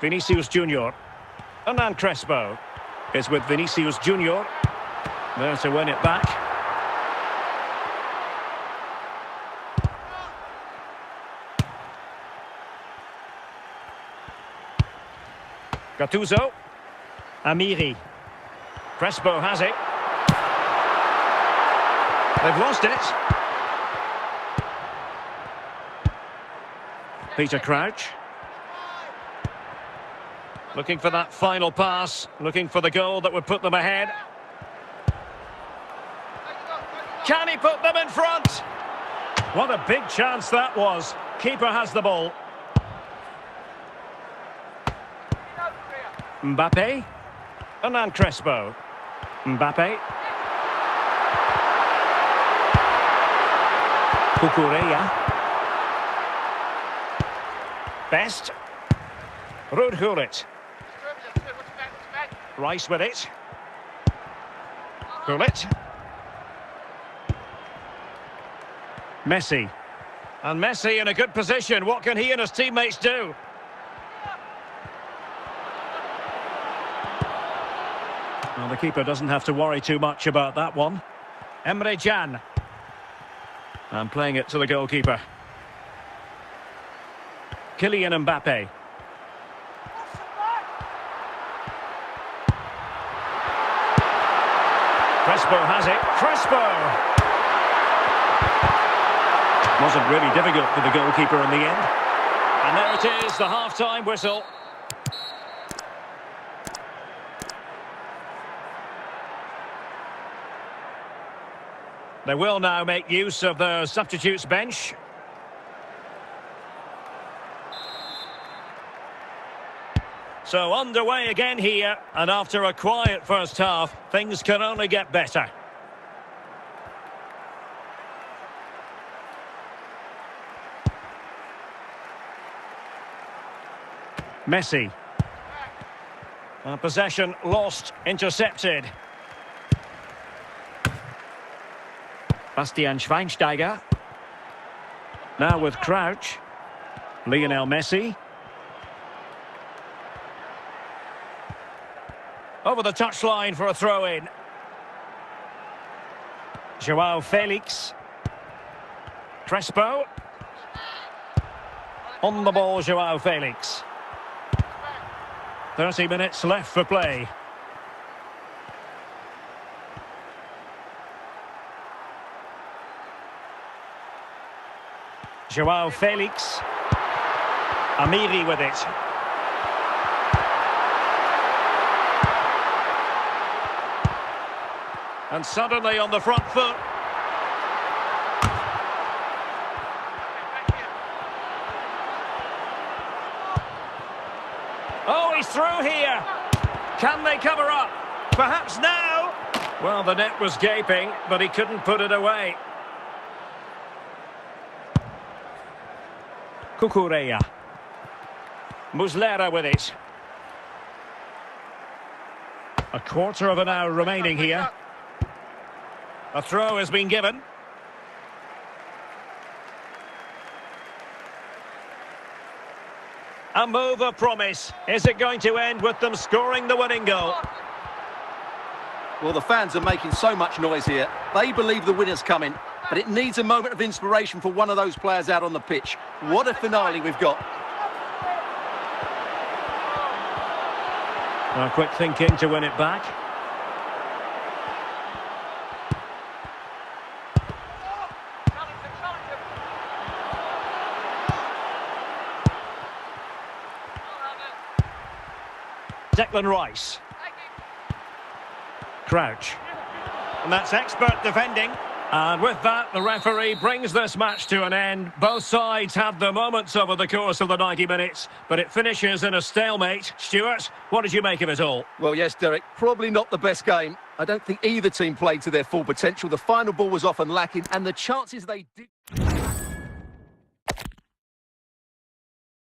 Vinicius Junior. Hernan Crespo is with Vinicius Junior. There to win it back. Gattuso. Amiri. Crespo has it. They've lost it. Peter Crouch. Looking for that final pass. Looking for the goal that would put them ahead. Can he put them in front? What a big chance that was. Keeper has the ball. Mbappe. Hernan Crespo. Mbappe. Cucurella. Best. Ruud Gullit. Watch your back. Rice with it. Gullit. Messi. And Messi in a good position. What can he and his teammates do? Well, the keeper doesn't have to worry too much about that one. Emre Can. And playing it to the goalkeeper. Kylian Mbappe. Crespo has it. Crespo! Wasn't really difficult for the goalkeeper in the end. And there it is, the half-time whistle. They will now make use of the substitutes bench. So underway again here, and after a quiet first half, things can only get better. Messi. Possession lost, intercepted. Bastian Schweinsteiger. Now with Crouch. Lionel Messi. Over the touchline for a throw-in. Joao Felix. Crespo. On the ball, Joao Felix. 30 minutes left for play. Joao Felix. Amiri with it. And suddenly on the front foot. Oh, he's through here. Can they cover up? Perhaps now. Well, the net was gaping, but he couldn't put it away. Cucurella. Muslera with it. A quarter of an hour remaining here. A throw has been given. A move of promise. Is it going to end with them scoring the winning goal? Well, the fans are making so much noise here. They believe the winner's coming, but it needs a moment of inspiration for one of those players out on the pitch. What a finale we've got. Quick thinking to win it back. Declan Rice. Crouch. And that's expert defending. And with that, the referee brings this match to an end. Both sides had their moments over the course of the 90 minutes, but it finishes in a stalemate. Stuart, what did you make of it all? Well, yes, Derek, probably not the best game. I don't think either team played to their full potential. The final ball was often lacking, and the chances they did...